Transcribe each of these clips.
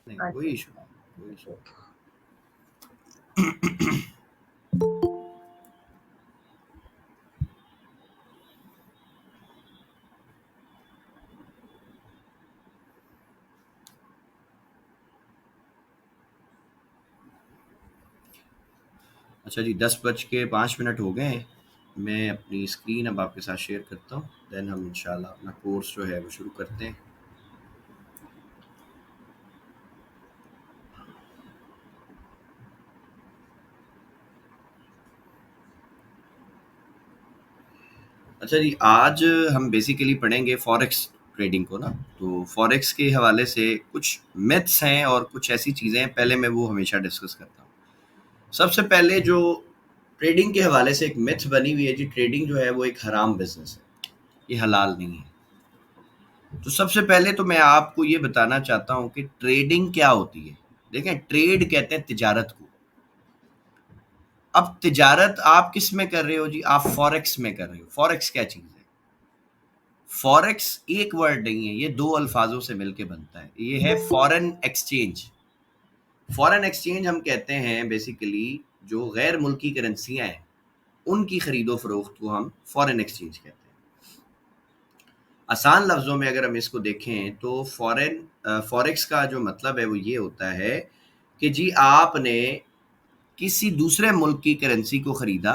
नहीं, कोई अच्छा इशू नहीं, कोई इशू ओके। नहीं। अच्छा जी, 10:05 हो गए हैं। मैं अपनी स्क्रीन अब आपके साथ शेयर करता हूँ, देन हम इंशाल्लाह अपना कोर्स जो है वो शुरू करते हैं। अच्छा जी, आज हम बेसिकली पढ़ेंगे फॉरेक्स ट्रेडिंग को ना। तो फॉरेक्स के हवाले से कुछ मिथ्स हैं और कुछ ऐसी चीज़ें हैं, पहले मैं वो हमेशा डिस्कस करता हूँ। सबसे पहले जो ट्रेडिंग के हवाले से एक मिथ बनी हुई है जी, ट्रेडिंग जो है वो एक हराम बिजनेस है, ये हलाल नहीं है। तो सबसे पहले तो मैं आपको ये बताना चाहता हूँ कि ट्रेडिंग क्या होती है। देखें, ट्रेड कहते हैं तिजारत को। अब तिजारत आप किस में कर रहे हो जी? आप फॉरेक्स में कर रहे हो। फॉरेक्स क्या चीज़ है? फॉरेक्स एक वर्ड नहीं है, ये दो अल्फाजों से मिलके बनता है। ये है फॉरेन एक्सचेंज। फॉरेन एक्सचेंज हम कहते हैं बेसिकली जो गैर मुल्की करेंसियां हैं उनकी खरीदो फरोख्त को हम फॉरेन एक्सचेंज कहते हैं। आसान लफ्ज़ों में अगर हम इसको देखें तो फॉरेक्स का जो मतलब है वो ये होता है कि जी आपने किसी दूसरे मुल्क की करेंसी को खरीदा,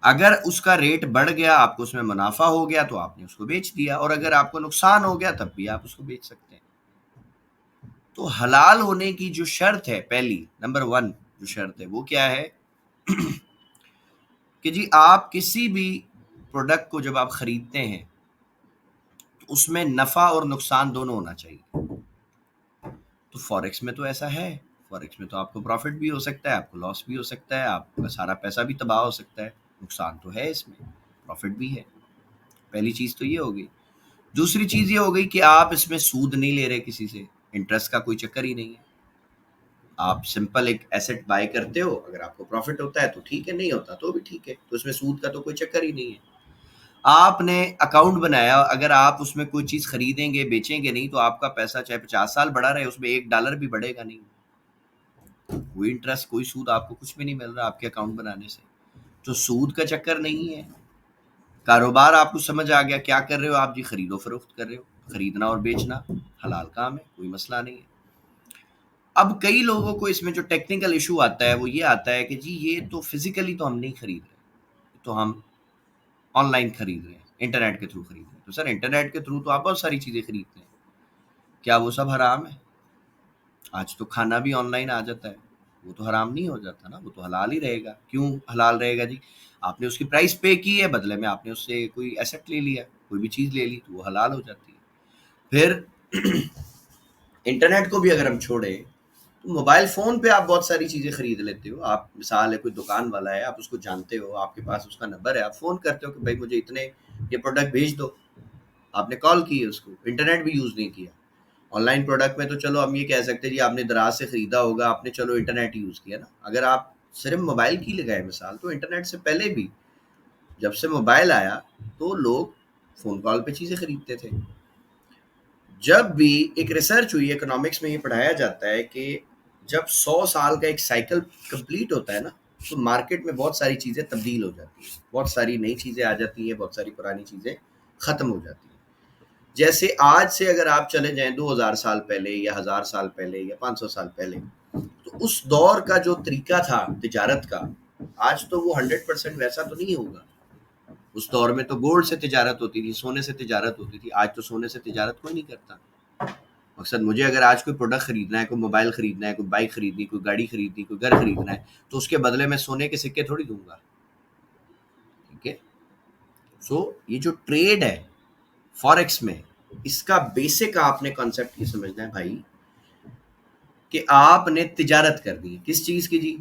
अगर उसका रेट बढ़ गया, आपको उसमें मुनाफा हो गया तो आपने उसको बेच दिया, और अगर आपको नुकसान हो गया तब भी आप उसको बेच सकते हैं। तो हलाल होने की जो शर्त है, पहली नंबर वन जो शर्त है वो क्या है कि जी आप किसी भी प्रोडक्ट को जब आप खरीदते हैं तो उसमें नफा और नुकसान दोनों होना चाहिए। तो फॉरेक्स में तो ऐसा है। फॉरेक्स में तो आपको प्रॉफिट भी हो सकता है, आपको लॉस भी हो सकता है, आपका सारा पैसा भी तबाह हो सकता है। नुकसान तो है इसमें, प्रॉफिट भी है। पहली चीज़ तो ये हो गई। दूसरी चीज़ ये हो गई कि आप इसमें सूद नहीं ले रहे किसी से, इंटरेस्ट का कोई चक्कर ही नहीं है। आप सिंपल एक एसेट बाय करते हो, अगर आपको प्रॉफिट होता है तो ठीक है, नहीं होता तो भी ठीक है, तो इसमें सूद का तो कोई चक्कर ही नहीं है। आपने अकाउंट बनाया, अगर आप उसमें कोई चीज़ खरीदेंगे बेचेंगे नहीं तो आपका पैसा चाहे 50 साल बढ़ा रहे, उसमें $1 भी बढ़ेगा नहीं। कोई इंटरेस्ट, कोई सूद आपको कुछ भी नहीं मिल रहा आपके अकाउंट बनाने से। तो सूद का चक्कर नहीं है। कारोबार आपको समझ आ गया क्या कर रहे हो आप जी? खरीदो फरोख्त कर रहे हो। खरीदना और बेचना हलाल काम है, कोई मसला नहीं है। अब कई लोगों को इसमें जो टेक्निकल इशू आता है वो ये आता है कि जी ये तो फिजिकली तो हम नहीं खरीद रहे, तो हम ऑनलाइन खरीद रहे हैं, इंटरनेट के थ्रू खरीद रहे हैं। तो सर इंटरनेट के थ्रू तो आप बहुत सारी चीज़ें खरीदते हैं, क्या वो सब हराम है? आज तो खाना भी ऑनलाइन आ जाता है, वो तो हराम नहीं हो जाता ना, वो तो हलाल ही रहेगा। क्यों हलाल रहेगा जी? आपने उसकी प्राइस पे की है, बदले में आपने उससे कोई एसेट ले लिया, कोई भी चीज़ ले ली, तो वो हलाल हो जाती है। फिर इंटरनेट को भी अगर हम छोड़े तो मोबाइल फ़ोन पे आप बहुत सारी चीज़ें खरीद लेते हो। आप मिसाल है, कोई दुकान वाला है, आप उसको जानते हो, आपके पास उसका नंबर है, आप फ़ोन करते हो कि भाई मुझे इतने ये प्रोडक्ट भेज दो। आपने कॉल की है उसको, इंटरनेट भी यूज़ नहीं किया। ऑनलाइन प्रोडक्ट में तो चलो हम ये कह सकते हैं जी आपने दराज से खरीदा होगा, आपने चलो इंटरनेट यूज़ किया ना। अगर आप सिर्फ मोबाइल की लगाए मिसाल, तो इंटरनेट से पहले भी जब से मोबाइल आया तो लोग फ़ोन कॉल पे चीज़ें खरीदते थे। जब भी एक रिसर्च हुई, इकोनॉमिक्स में ये पढ़ाया जाता है कि जब 100 साल का एक साइकिल कंप्लीट होता है ना, तो मार्केट में बहुत सारी चीज़ें तब्दील हो जाती हैं, बहुत सारी नई चीज़ें आ जाती हैं, बहुत सारी पुरानी चीज़ें ख़त्म हो जाती हैं। जैसे आज से अगर आप चले जाएं 2000 साल पहले या 1000 साल पहले या 500 साल पहले, तो उस दौर का जो तरीका था तिजारत का, आज तो वो 100% वैसा तो नहीं होगा। उस दौर में तो गोल्ड से तिजारत होती थी, सोने से तिजारत होती थी। आज तो सोने से तिजारत कोई नहीं करता। मकसद मुझे अगर आज कोई प्रोडक्ट खरीदना है, कोई मोबाइल खरीदना है, कोई बाइक खरीदनी, कोई गाड़ी खरीदनी, कोई घर खरीदना है, तो उसके बदले में सोने के सिक्के थोड़ी दूंगा। ठीक है। सो ये जो ट्रेड है फॉरेक्स में, इसका बेसिक आपने कॉन्सेप्ट ये समझना है भाई कि आपने तिजारत कर दी किस चीज की जी?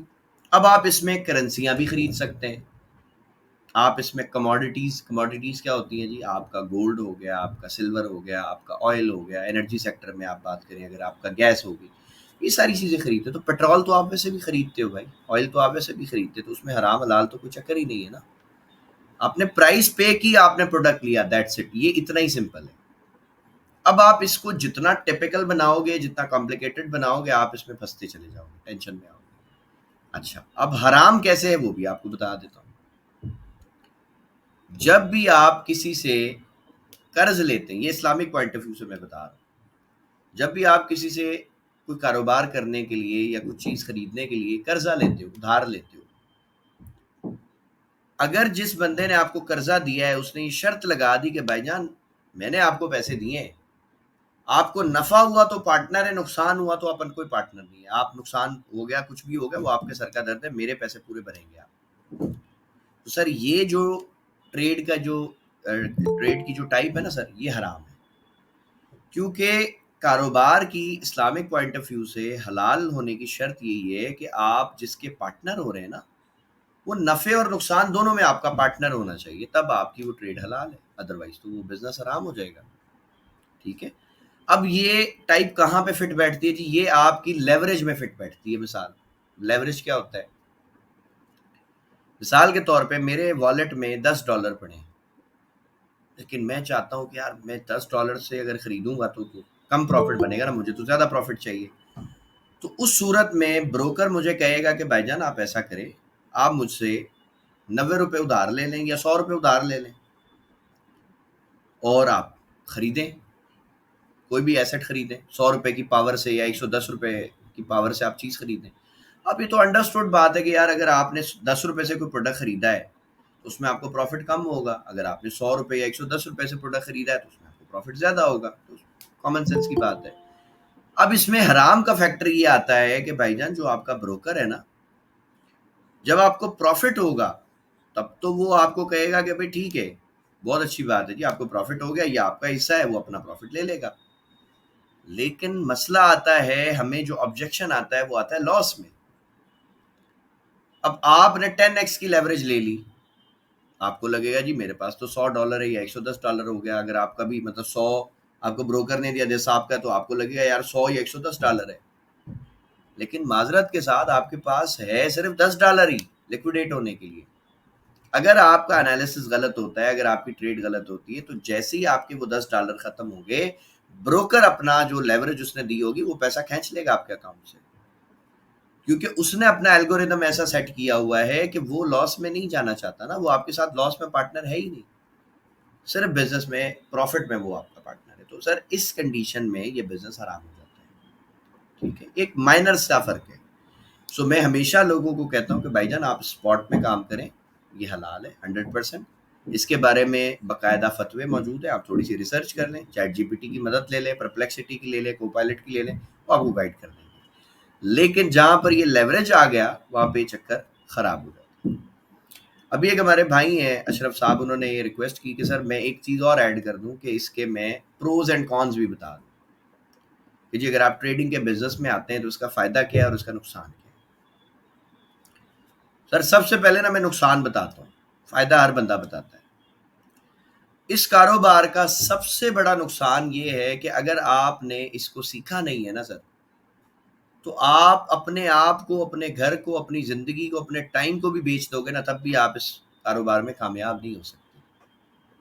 अब आप इसमें करेंसियां भी खरीद सकते हैं, आप इसमें कमोडिटीज, कमोडिटीज क्या होती हैं जी? आपका गोल्ड हो गया, आपका सिल्वर हो गया, आपका ऑयल हो गया, एनर्जी सेक्टर में आप बात करें अगर, आपका गैस होगी, ये सारी चीज़ें खरीदते हो। तो पेट्रोल तो आप वैसे भी खरीदते हो भाई, ऑयल तो आप वैसे भी खरीदते हो, तो उसमें हराम हलाल तो कोई चक्कर ही नहीं है ना। आपने प्राइस पे की, आपने प्रोडक्ट लिया, दैट्स इट, ये इतना ही सिंपल है। अब आप इसको जितना टिपिकल बनाओगे, जितना कॉम्प्लिकेटेड बनाओगे, आप इसमें फंसते चले जाओगे, टेंशन में आओगे। अच्छा, अब हराम कैसे है वो भी आपको बता देता हूँ। जब भी आप किसी से कर्ज लेते हैं, ये इस्लामिक पॉइंट ऑफ व्यू से मैं बता रहा हूँ, जब भी आप किसी से कोई कारोबार करने के लिए या कुछ चीज खरीदने के लिए कर्जा लेते हो, उधार लेते हो, अगर जिस बंदे ने आपको कर्जा दिया है उसने ये शर्त लगा दी कि भाईजान मैंने आपको पैसे दिए हैं, आपको नफा हुआ तो पार्टनर है, नुकसान हुआ तो अपन कोई पार्टनर नहीं है, आप नुकसान हो गया कुछ भी हो गया वो आपके सर का दर्द है, मेरे पैसे पूरे भरेंगे आप। तो सर ये जो ट्रेड का जो ट्रेड की जो टाइप है ना सर, ये हराम है, क्योंकि कारोबार की इस्लामिक पॉइंट ऑफ व्यू से हलाल होने की शर्त यही है कि आप जिसके पार्टनर हो रहे हैं ना, वो नफे और नुकसान दोनों में आपका पार्टनर होना चाहिए, तब आपकी वो ट्रेड हलाल है, अदरवाइज तो वो बिजनेस हराम हो जाएगा। ठीक है। अब ये टाइप कहाँ पे फिट बैठती है जी? ये आपकी लेवरेज में फिट बैठती है। मिसाल, लेवरेज क्या होता है? मिसाल के तौर पे मेरे वॉलेट में $10 पड़े हैं, लेकिन मैं चाहता हूँ कि यार मैं $10 से अगर खरीदूंगा तो कम प्रॉफिट बनेगा ना, मुझे तो ज़्यादा प्रॉफिट चाहिए। तो उस सूरत में ब्रोकर मुझे कहेगा कि भाईजान आप ऐसा करें, आप मुझसे ₹90 उधार ले लें या ₹100 उधार ले लें और आप खरीदें, कोई भी एसेट खरीदें, ₹100 की पावर से या ₹110 की पावर से आप चीज़ खरीदें। अब ये तो अंडरस्टूड बात है कि यार अगर आपने ₹10 से कोई प्रोडक्ट खरीदा है तो उसमें आपको प्रॉफिट कम होगा, अगर आपने ₹100 या ₹110 से प्रोडक्ट खरीदा है तो उसमें आपको प्रॉफिट ज़्यादा होगा। तो कॉमन सेंस की बात है। अब इसमें हराम का फैक्टर ये आता है कि भाईजान जो आपका ब्रोकर है ना, जब आपको प्रॉफिट होगा तब तो वो आपको कहेगा कि भाई ठीक है, बहुत अच्छी बात है जी, आपको प्रॉफिट हो गया, ये आपका हिस्सा है, वो अपना प्रॉफिट ले लेगा। लेकिन मसला आता है, हमें जो ऑब्जेक्शन आता है वो आता है लॉस में। अब आपने 10x की लेवरेज ले ली, आपको लगेगा जी मेरे पास तो $100 है या $110 हो गया, अगर आपका भी मतलब 100 आपको ब्रोकर ने दिया जैसा आपका, तो आपको लगेगा यार 100 या $110 है। लेकिन माजरत के साथ आपके पास है सिर्फ $10 ही लिक्विडेट होने के लिए। अगर आपका एनालिसिस गलत होता है, अगर आपकी ट्रेड गलत होती है, तो जैसे ही आपके वो $10 खत्म हो गए, ब्रोकर अपना जो लेवरेज उसने दी होगी वो पैसा खींच लेगा आपके अकाउंट से, क्योंकि उसने अपना एल्गोरिदम ऐसा सेट किया हुआ है कि वो लॉस में नहीं जाना चाहता ना, वो आपके साथ लॉस में पार्टनर है ही नहीं, सिर्फ बिजनेस में प्रॉफिट में वो आपका पार्टनर है। तो सर इस कंडीशन में ये बिजनेस हराम हो जाता है। ठीक है, एक माइनर सा फर्क है। सो मैं हमेशा लोगों को कहता हूँ कि भाईजान आप स्पॉट में काम करें, ये हलाल है 100%। इसके बारे में बकायदा फतवे मौजूद है, आप थोड़ी सी रिसर्च कर लें, चैट जीपीटी की मदद ले लें, परप्लेक्सिटी की ले लें, कोपायलट की ले लें, वो आपको गाइड कर देंगे। लेकिन जहां पर ये लेवरेज आ गया वहां पे चक्कर खराब हो जाता है। अभी एक हमारे भाई हैं अशरफ साहब, उन्होंने ये रिक्वेस्ट की कि सर मैं एक चीज़ और ऐड कर दूं कि इसके मैं प्रोज एंड कॉन्स भी बता दूं कि जी अगर आप ट्रेडिंग के बिजनेस में आते हैं तो उसका फ़ायदा क्या है और उसका नुकसान क्या है। सर सबसे पहले ना मैं नुकसान बताता हूँ, फ़ायदा हर बंदा बताता है। इस कारोबार का सबसे बड़ा नुकसान ये है कि अगर आपने इसको सीखा नहीं है ना सर, तो आप अपने आप को, अपने घर को, अपनी ज़िंदगी को, अपने टाइम को भी बेच दोगे ना, तब भी आप इस कारोबार में कामयाब नहीं हो सकते।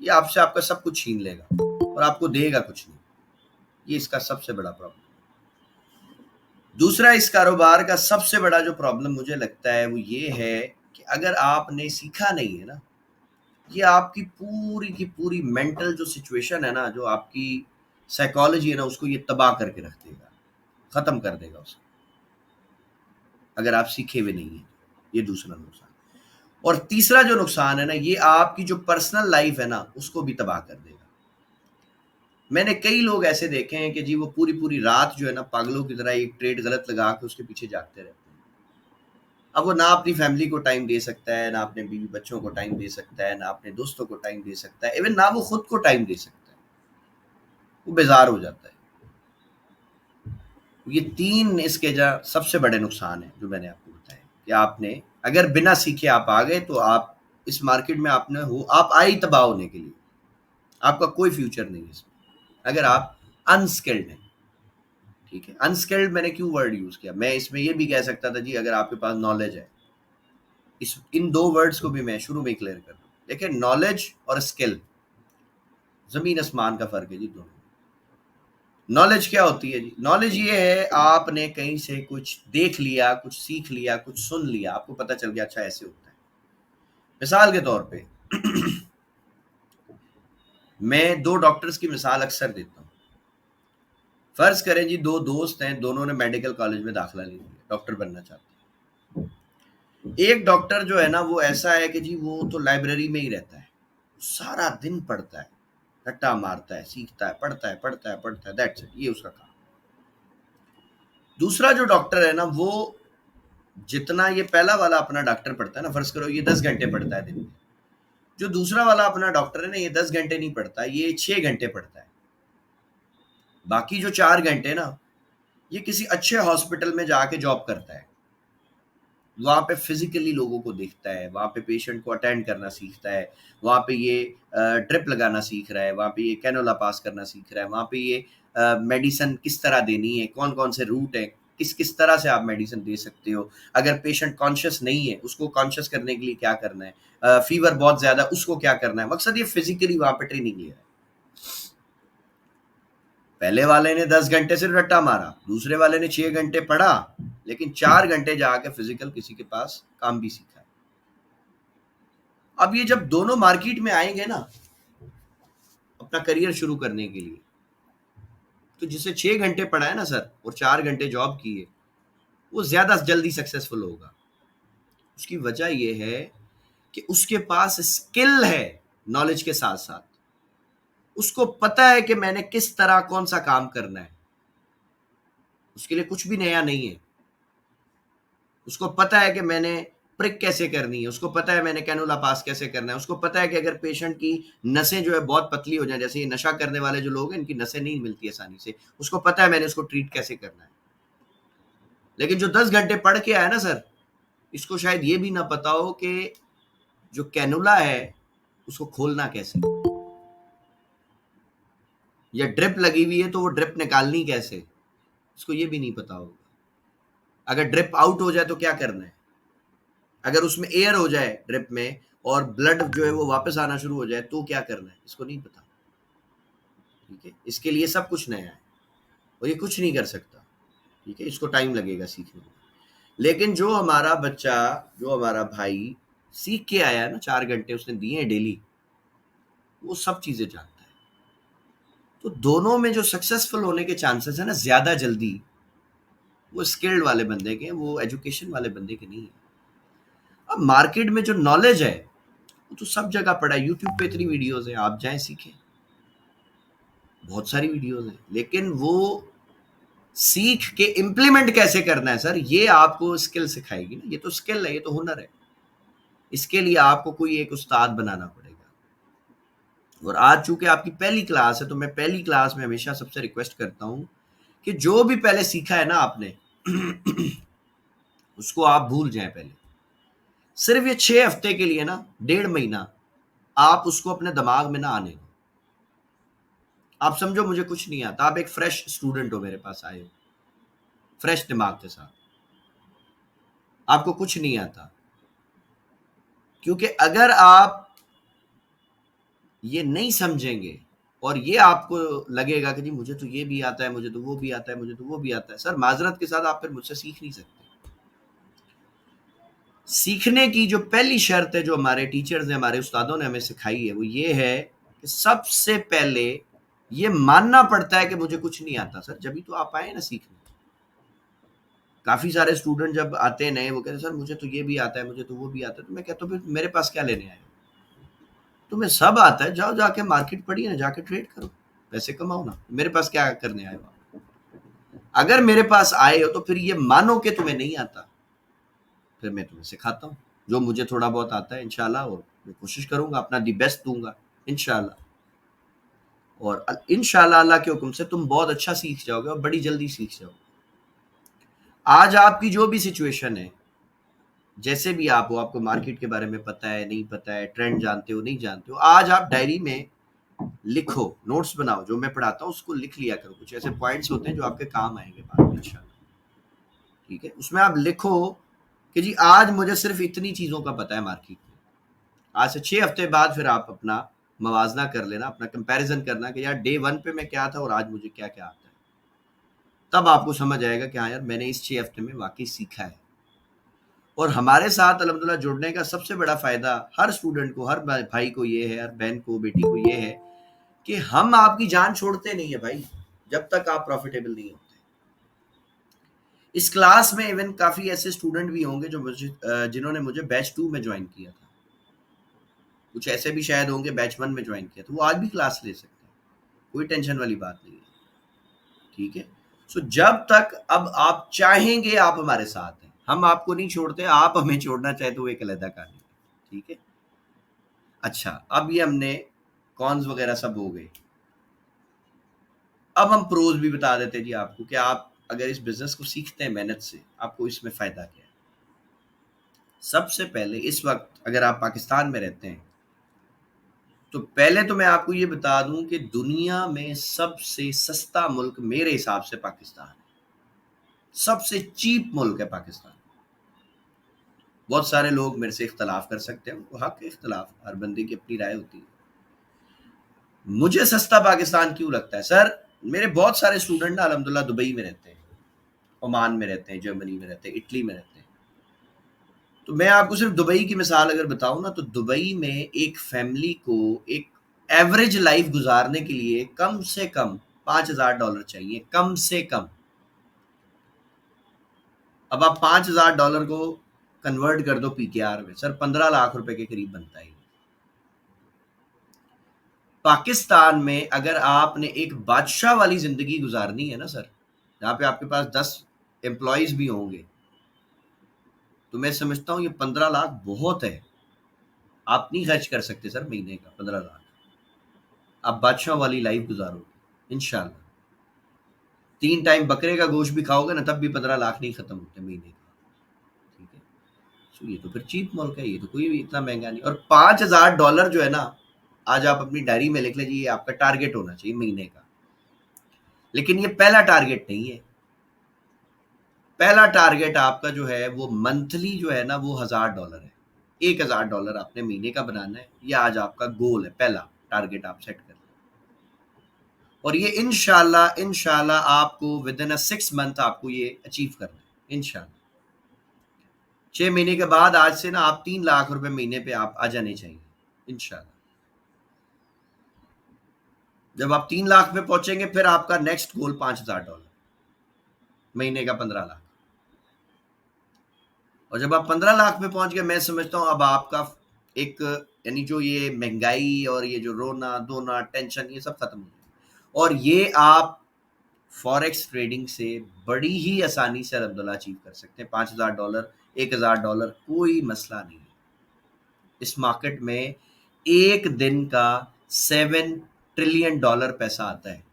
ये आपसे आपका सब कुछ छीन लेगा और आपको देगा कुछ नहीं। ये इसका सबसे बड़ा प्रॉब्लम। दूसरा, इस कारोबार का सबसे बड़ा जो प्रॉब्लम मुझे लगता है वो ये है कि अगर आपने सीखा नहीं है ना, ये आपकी पूरी की पूरी मेंटल जो सिचुएशन है ना, जो आपकी साइकोलॉजी है ना, उसको ये तबाह करके रख देगा, ख़त्म कर देगा उसे, अगर आप सीखे हुए नहीं हैं। ये दूसरा नुकसान। और तीसरा जो नुकसान है ना, ये आपकी जो पर्सनल लाइफ है ना, उसको भी तबाह कर देगा। मैंने कई लोग ऐसे देखे हैं कि जी वो पूरी पूरी रात जो है ना, पागलों की तरह एक ट्रेड गलत लगा के उसके पीछे जागते रहते हैं। अब वो ना अपनी फैमिली को टाइम दे सकता है, ना अपने बीवी बच्चों को टाइम दे सकता है, ना अपने दोस्तों को टाइम दे सकता है, इवन ना वो खुद को टाइम दे सकता है, वो बेजार हो जाता है। ये तीन इसके सबसे बड़े नुकसान हैं जो मैंने आपको बताया कि आपने अगर बिना सीखे आप आ गए तो आप इस मार्केट में आपने हो, आप आई तबाह होने के लिए, आपका कोई फ्यूचर नहीं है इसमें अगर आप अनस्किल्ड हैं। ठीक है, अनस्किल्ड मैंने क्यों वर्ड यूज किया, मैं इसमें ये भी कह सकता था जी अगर आपके पास नॉलेज है। इन दो वर्ड्स को भी मैं शुरू में क्लियर कर दूं। देखिए, नॉलेज और स्किल, जमीन आसमान का फर्क है जी दोनों। नॉलेज क्या होती है जी? नॉलेज ये है आपने कहीं से कुछ देख लिया, कुछ सीख लिया, कुछ सुन लिया, आपको पता चल गया अच्छा ऐसे होता है। मिसाल के तौर पे मैं 2 डॉक्टर्स की मिसाल अक्सर देता हूँ। फ़र्ज़ करें जी 2 दोस्त हैं, दोनों ने मेडिकल कॉलेज में दाखिला ले लिया, डॉक्टर बनना चाहते हैं। एक डॉक्टर जो है ना वो ऐसा है कि जी वो तो लाइब्रेरी में ही रहता है, सारा दिन पढ़ता है, रट्टा मारता है, सीखता है, पढ़ता है, पढ़ता है, पढ़ता है, दैट्स इट, ये उसका काम। दूसरा जो डॉक्टर है ना वो जितना ये पहला वाला अपना डॉक्टर पढ़ता है ना, फ़र्ज़ करो ये 10 घंटे पढ़ता है दिन में। जो दूसरा वाला अपना डॉक्टर है ना ये 10 घंटे नहीं पढ़ता, ये 6 घंटे पढ़ता है। बाकी जो 4 घंटे ना ये किसी अच्छे हॉस्पिटल में जाके जॉब करता है। वहाँ पे फिज़िकली लोगों को देखता है, वहाँ पे पेशेंट को अटेंड करना सीखता है, वहाँ पे ये ड्रिप लगाना सीख रहा है, वहाँ पे ये कैनुला पास करना सीख रहा है, वहाँ पे ये मेडिसिन किस तरह देनी है, कौन-कौन से रूट हैं, किस-किस तरह से आप मेडिसिन दे सकते हो। अगर पेशेंट कॉन्शियस नहीं है, उसको कॉन्शियस करने के लिए क्या करना है, फ़ीवर बहुत ज़्यादा उसको क्या करना है, मकसद ये फिज़िकली वहाँ पे ट्रेनिंग ले रहा है। पहले वाले ने 10 घंटे सिर्फ रट्टा मारा, दूसरे वाले ने 6 घंटे पढ़ा, लेकिन 4 घंटे जाके फिजिकल किसी के पास काम भी सीखा है। अब ये जब दोनों मार्केट में आएंगे ना अपना करियर शुरू करने के लिए, तो जिसे 6 घंटे पढ़ा है ना सर और 4 घंटे जॉब की है, वो ज्यादा जल्दी सक्सेसफुल होगा। उसकी वजह ये है कि उसके पास स्किल है, नॉलेज के साथ साथ उसको पता है कि मैंने किस तरह कौन सा काम करना है। उसके लिए कुछ भी नया नहीं है। उसको पता है कि मैंने प्रिक कैसे करनी है, उसको पता है मैंने कैनुला पास कैसे करना है, उसको पता है कि अगर पेशेंट की नसें जो है बहुत पतली हो जाए, जैसे ये नशा करने वाले जो लोग हैं इनकी नसें नहीं मिलती आसानी से, उसको पता है मैंने उसको ट्रीट कैसे करना है। लेकिन जो 10 घंटे पढ़ के आया ना सर, इसको शायद ये भी ना पता हो कि जो कैनुला है उसको खोलना कैसे, या ड्रिप लगी हुई है तो वो ड्रिप निकालनी कैसे, इसको ये भी नहीं पता होगा। अगर ड्रिप आउट हो जाए तो क्या करना है, अगर उसमें एयर हो जाए ड्रिप में और ब्लड जो है वो वापस आना शुरू हो जाए तो क्या करना है, इसको नहीं पता। ठीक है, इसके लिए सब कुछ नया है और ये कुछ नहीं कर सकता। ठीक है, इसको टाइम लगेगा सीखने में। लेकिन जो हमारा बच्चा, जो हमारा भाई सीख के आया है ना, 4 घंटे उसने दिए हैं डेली, वो सब चीजें जानता है। तो दोनों में जो सक्सेसफुल होने के चांसेस है ना ज्यादा जल्दी, वो स्किल्ड वाले बंदे के, वो एजुकेशन वाले बंदे के नहीं है। अब मार्केट में जो नॉलेज है वो तो सब जगह पड़ा है, यूट्यूब पे इतनी वीडियोस है, आप जाएं सीखें, बहुत सारी वीडियोस हैं। लेकिन वो सीख के इम्प्लीमेंट कैसे करना है सर, ये आपको स्किल सिखाएगी ना। ये तो स्किल है, ये तो हुनर है। इसके लिए आपको कोई एक उस्ताद बनाना पड़ेगा। और आज चूंकि आपकी पहली क्लास है तो मैं पहली क्लास में हमेशा सबसे रिक्वेस्ट करता हूँ कि जो भी पहले सीखा है ना आपने उसको आप भूल जाएं पहले। सिर्फ ये 6 हफ्ते के लिए ना, 1.5 महीना आप उसको अपने दिमाग में ना आने दो। आप समझो मुझे कुछ नहीं आता, आप एक फ्रेश स्टूडेंट हो, मेरे पास आए हो फ्रेश दिमाग के साथ, आपको कुछ नहीं आता। क्योंकि अगर आप ये नहीं समझेंगे और ये आपको लगेगा कि जी मुझे तो ये भी आता है, मुझे तो वो भी आता है, मुझे तो वो भी आता है, सर माजरत के साथ आप फिर मुझसे सीख नहीं सकते। सीखने की जो पहली शर्त है जो हमारे टीचर्स ने, हमारे उस्तादों ने हमें सिखाई है, वो ये है कि सबसे पहले ये मानना पड़ता है कि मुझे कुछ नहीं आता सर, जब भी तो आप आए ना सीखने। काफी सारे स्टूडेंट जब आते हैं नए, वो कहते हैं सर मुझे तो ये भी आता है, मुझे तो वो भी आता है। तो मैं कहता हूँ फिर मेरे पास क्या लेने आए हो? तुम्हें सब आता है, जाओ जाके मार्केट पढ़िए ना, जाके ट्रेड करो, पैसे कमाओ ना, मेरे पास क्या करने आए हो आप? अगर मेरे पास आए हो तो फिर ये मानो कि तुम्हें नहीं आता, फिर मैं तुम्हें सिखाता हूँ जो मुझे थोड़ा बहुत आता है इंशाल्लाह, और मैं कोशिश करूंगा अपना दी बेस्ट दूंगा इंशाल्लाह। और इंशाल्लाह अल्लाह के हुक्म से तुम बहुत अच्छा सीख जाओगे और बड़ी जल्दी सीख जाओगे। आज आपकी जो भी सिचुएशन है, जैसे भी आप हो, आपको मार्केट के बारे में पता है नहीं पता है, ट्रेंड जानते हो नहीं जानते हो, आज आप डायरी में लिखो, नोट्स बनाओ, जो मैं पढ़ाता हूँ उसको लिख लिया करो। कुछ ऐसे पॉइंट्स होते हैं जो आपके काम आएंगे बाद में इंशाल्लाह। ठीक है, उसमें आप लिखो कि जी आज मुझे सिर्फ इतनी चीज़ों का पता है मार्केट में। आज से 6 हफ्ते बाद फिर आप अपना मवाजना कर लेना, अपना कंपैरिजन करना कि यार डे 1 पे मैं क्या था और आज मुझे क्या क्या आता है। तब आपको समझ आएगा कि हाँ यार मैंने इस 6 हफ्ते में वाकई सीखा है। और हमारे साथ अल्हम्दुलिल्लाह जुड़ने का सबसे बड़ा फ़ायदा हर स्टूडेंट को, हर भाई को ये है, हर बहन को, बेटी को ये है कि हम आपकी जान छोड़ते नहीं है भाई, जब तक आप प्रॉफिटेबल नहीं होते। इस क्लास में इवन काफ़ी ऐसे स्टूडेंट भी होंगे जो जिन्होंने मुझे बैच 2 में ज्वाइन किया था। कुछ ऐसे भी शायद होंगे बैच 1 में ज्वाइन किया, तो वो आज भी क्लास ले सकते हैं, कोई टेंशन वाली बात नहीं है। ठीक है। सो जब तक अब आप चाहेंगे आप हमारे साथ हैं, हम आपको नहीं छोड़ते, आप हमें छोड़ना चाहे तो वो एक अलग कहानी है। ठीक है। अच्छा, अब ये हमने कॉन्स वगैरह सब हो गए। अब हम प्रोज भी बता देते जी आपको कि आप अगर इस बिजनेस को सीखते हैं मेहनत से, आपको इसमें फायदा क्या है। सबसे पहले इस वक्त अगर आप पाकिस्तान में रहते हैं तो पहले तो मैं आपको ये बता दूं कि दुनिया में सबसे सस्ता मुल्क मेरे हिसाब से पाकिस्तान है। सबसे चीप मुल्क है पाकिस्तान। बहुत सारे लोग मेरे से इख्तलाफ कर सकते हैं, उनको हक है इख्तलाफ, हर बंदे की अपनी राय होती है। मुझे सस्ता पाकिस्तान क्यों लगता है सर, मेरे बहुत सारे स्टूडेंट ना अल्हम्दुलिल्लाह दुबई में रहते हैं, ओमान में रहते हैं, जर्मनी में रहते हैं, इटली में रहते हैं। तो मैं आपको सिर्फ दुबई की मिसाल अगर बताऊं ना, तो दुबई में एक फैमिली को एक एवरेज लाइफ गुजारने के लिए कम से कम $5,000 चाहिए, कम से कम। अब आप $5,000 को कन्वर्ट कर दो पीकेआर में, सर 15 लाख रुपए के करीब बनता है। पाकिस्तान में अगर आपने एक बादशाह वाली जिंदगी गुजारनी है ना सर, जहाँ पे आपके पास 10 एम्प्लॉयज भी होंगे, तो मैं समझता हूँ ये 15 लाख बहुत है। आप नहीं खर्च कर सकते सर महीने का 15 लाख, आप बादशाह वाली लाइफ गुजारोगे इंशाल्लाह। 3 टाइम बकरे का गोश्त भी खाओगे ना, तब भी 15 लाख नहीं खत्म होते महीने का। ठीक है। तो ये तो फिर चीप मुल्क है, ये तो कोई भी इतना महंगा नहीं। और $5,000 जो है ना, आज आप अपनी डायरी में लिख लीजिए, ये आपका टारगेट होना चाहिए महीने का। लेकिन ये पहला टारगेट नहीं है। पहला टारगेट आपका जो है वो मंथली जो है ना, वो $1,000 है। $1,000 आपने महीने का बनाना है, ये आज आपका गोल है, पहला टारगेट आप सेट कर। और ये इंशाल्लाह इंशाल्लाह आपको विद इन अ 6 मंथ आपको ये अचीव करना है इंशाल्लाह। 6 महीने के बाद आज से ना आप 3 लाख रुपए महीने पे आप आ जाने चाहिए इंशाल्लाह। जब आप 3 लाख पे पहुंचेंगे, फिर आपका नेक्स्ट गोल $5,000, महीने का 15 लाख। और जब आप 15 लाख पे पहुंच गए, मैं समझता हूं अब आपका एक, यानी जो ये महंगाई और ये जो रोना धोना टेंशन, ये सब खत्म हो गया। और ये आप फॉरेक्स ट्रेडिंग से बड़ी ही आसानी से अल्हम्दुलिल्लाह अचीव कर सकते हैं। $5,000, $1,000 कोई मसला नहीं है। इस मार्केट में एक दिन का $7 ट्रिलियन पैसा आता है।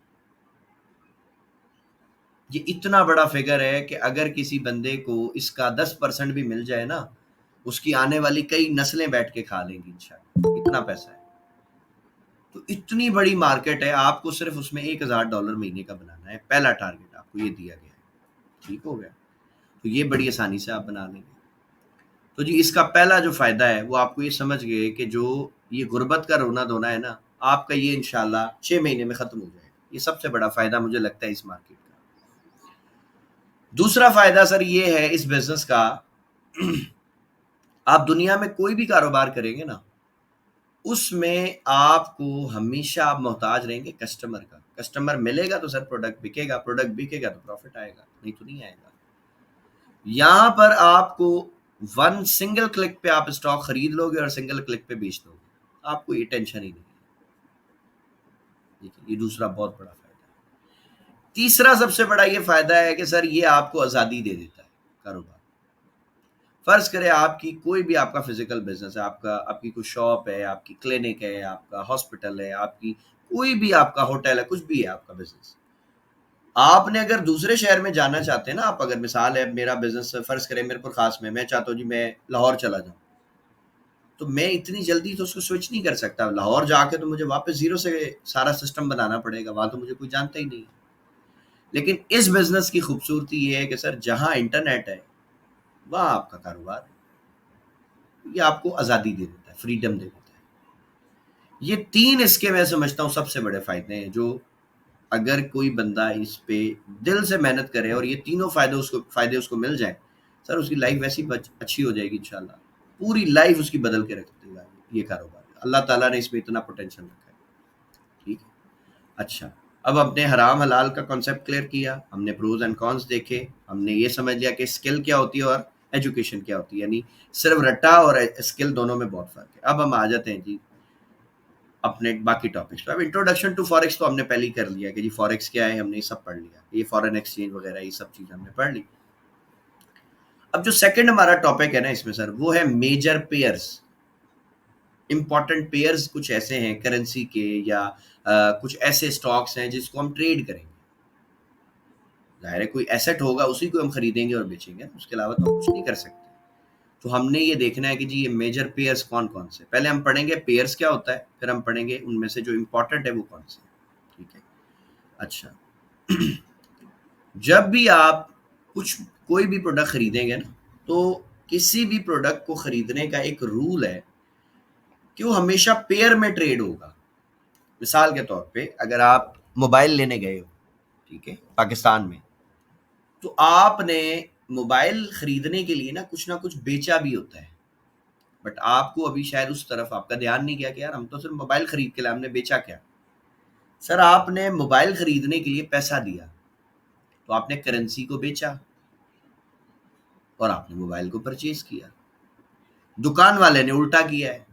ये इतना बड़ा फिगर है कि अगर किसी बंदे को इसका 10% भी मिल जाए ना, उसकी आने वाली कई नस्लें बैठ के खा लेंगी इंशाल्लाह, इतना पैसा है। तो इतनी बड़ी मार्केट है, आपको सिर्फ उसमें $1,000 महीने का बनाना है, पहला टारगेट आपको ये दिया गया है। ठीक हो गया। तो ये बड़ी आसानी से आप बना लेंगे। तो जी इसका पहला जो फ़ायदा है वो आपको ये समझ गए कि जो ये गुर्बत का रोना धोना है ना, आपका ये इंशाल्लाह 6 महीने में ख़त्म हो जाएगा। ये सबसे बड़ा फ़ायदा मुझे लगता है इस मार्केट का। दूसरा फ़ायदा सर ये है इस बिज़नेस का, आप दुनिया में कोई भी कारोबार करेंगे ना, उसमें आपको हमेशा आप मोहताज रहेंगे कस्टमर का। कस्टमर मिलेगा तो सर प्रोडक्ट बिकेगा तो प्रॉफ़िट आएगा, नहीं तो नहीं आएगा। यहाँ पर आपको वन सिंगल क्लिक पे आप स्टॉक खरीद लोगे और सिंगल क्लिक पे बेच दोगे, आपको ये टेंशन ही नहीं है। देखिए ये दूसरा बहुत बड़ा फायदा है। तीसरा सबसे बड़ा ये फायदा है कि सर ये आपको आज़ादी दे देता है कारोबार। फर्ज करें आपकी कोई भी आपका फिजिकल बिजनेस है, आपका आपकी कोई शॉप है, आपकी क्लिनिक है, आपका हॉस्पिटल है, आपकी कोई भी आपका होटल है, कुछ भी है आपका बिजनेस। आपने अगर दूसरे शहर में जाना चाहते हैं ना, आप अगर मिसाल है मेरा बिजनेस फर्ज करें मीरपुर खास में, मैं चाहता हूँ जी मैं लाहौर चला जाऊँ, तो मैं इतनी जल्दी तो उसको स्विच नहीं कर सकता। लाहौर जाके तो मुझे वापस ज़ीरो से सारा सिस्टम बनाना पड़ेगा, वहाँ तो मुझे कोई जानता ही नहीं। लेकिन इस बिज़नेस की खूबसूरती ये है कि सर जहाँ इंटरनेट है, वहाँ आपका कारोबार है। ये आपको आज़ादी दे देता है, फ्रीडम दे देता है। ये 3 इसके मैं समझता हूँ सबसे बड़े फ़ायदे हैं जो अगर कोई बंदा इस पे दिल से मेहनत करे और ये तीनों फायदे उसको मिल जाए, सर उसकी लाइफ वैसी अच्छी हो जाएगी इंशाल्लाह। पूरी लाइफ उसकी बदल के रख देगा ये कारोबार। अल्लाह ताला ने इसमें इतना पोटेंशियल रखा है। ठीक है। अच्छा, अब हमने हराम हलाल का कॉन्सेप्ट क्लियर किया, हमने प्रोज एंड कॉन्स देखे, हमने ये समझ लिया कि स्किल क्या होती है और एजुकेशन क्या होती है, यानी सिर्फ रट्टा और स्किल दोनों में बहुत फर्क है। अब हम आ जाते हैं जी अपने बाकी टॉपिक्स पे। अब इंट्रोडक्शन टू फॉरेक्स तो हमने पहले ही कर लिया कि जी फॉरेक्स क्या है, हमने ये सब पढ़ लिया, ये फॉरेन एक्सचेंज वगैरह ये सब चीज़ हमने पढ़ ली। अब जो सेकंड हमारा टॉपिक है ना इसमें सर, वो है मेजर पेयर्स। इंपॉर्टेंट पेयर्स कुछ ऐसे हैं करेंसी के या कुछ ऐसे स्टॉक्स हैं जिसको हम ट्रेड करेंगे। जाहिर है कोई एसेट होगा उसी को हम खरीदेंगे और बेचेंगे, उसके अलावा तो हम कुछ नहीं कर सकते। तो हमने ये देखना है कि जी ये मेजर पेयर्स कौन कौन से, पहले हम पढ़ेंगे पेयर्स क्या होता है, फिर हम पढ़ेंगे उनमें से जो इंपॉर्टेंट है वो कौन से। ठीक है। अच्छा, जब भी आप कुछ कोई भी प्रोडक्ट खरीदेंगे ना, तो किसी भी प्रोडक्ट को खरीदने का एक रूल है कि वो हमेशा पेयर में ट्रेड होगा। मिसाल के तौर पे अगर आप मोबाइल लेने गए हो, ठीक है, पाकिस्तान में, तो आपने मोबाइल खरीदने के लिए ना कुछ बेचा भी होता है, बट आपको अभी शायद उस तरफ आपका ध्यान नहीं गया कि यार हम तो सिर्फ मोबाइल खरीद के लाए, हमने बेचा क्या। सर आपने मोबाइल खरीदने के लिए पैसा दिया, तो आपने करेंसी को बेचा और आपने मोबाइल को परचेज किया। दुकान वाले ने उल्टा किया है,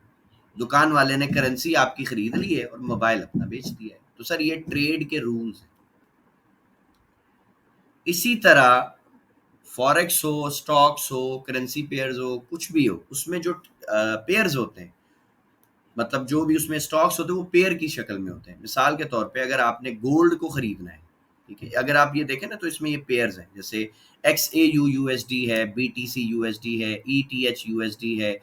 दुकान वाले ने करेंसी आपकी खरीद ली है और मोबाइल अपना बेच दिया है। तो सर ये ट्रेड के रूल्स हैं। इसी तरह फॉरेक्स हो, स्टॉक्स हो, करेंसी पेयर्स हो, कुछ भी हो, उसमें जो पेयर्स होते हैं, मतलब जो भी उसमें स्टॉक्स होते हैं वो पेयर की शक्ल में होते हैं। मिसाल के तौर पे अगर आपने गोल्ड को खरीदना है, ठीक है, अगर आप ये देखें ना तो इसमें ये पेयर्स हैं, जैसे XAU USD है, BTC USD है, ETH USD है,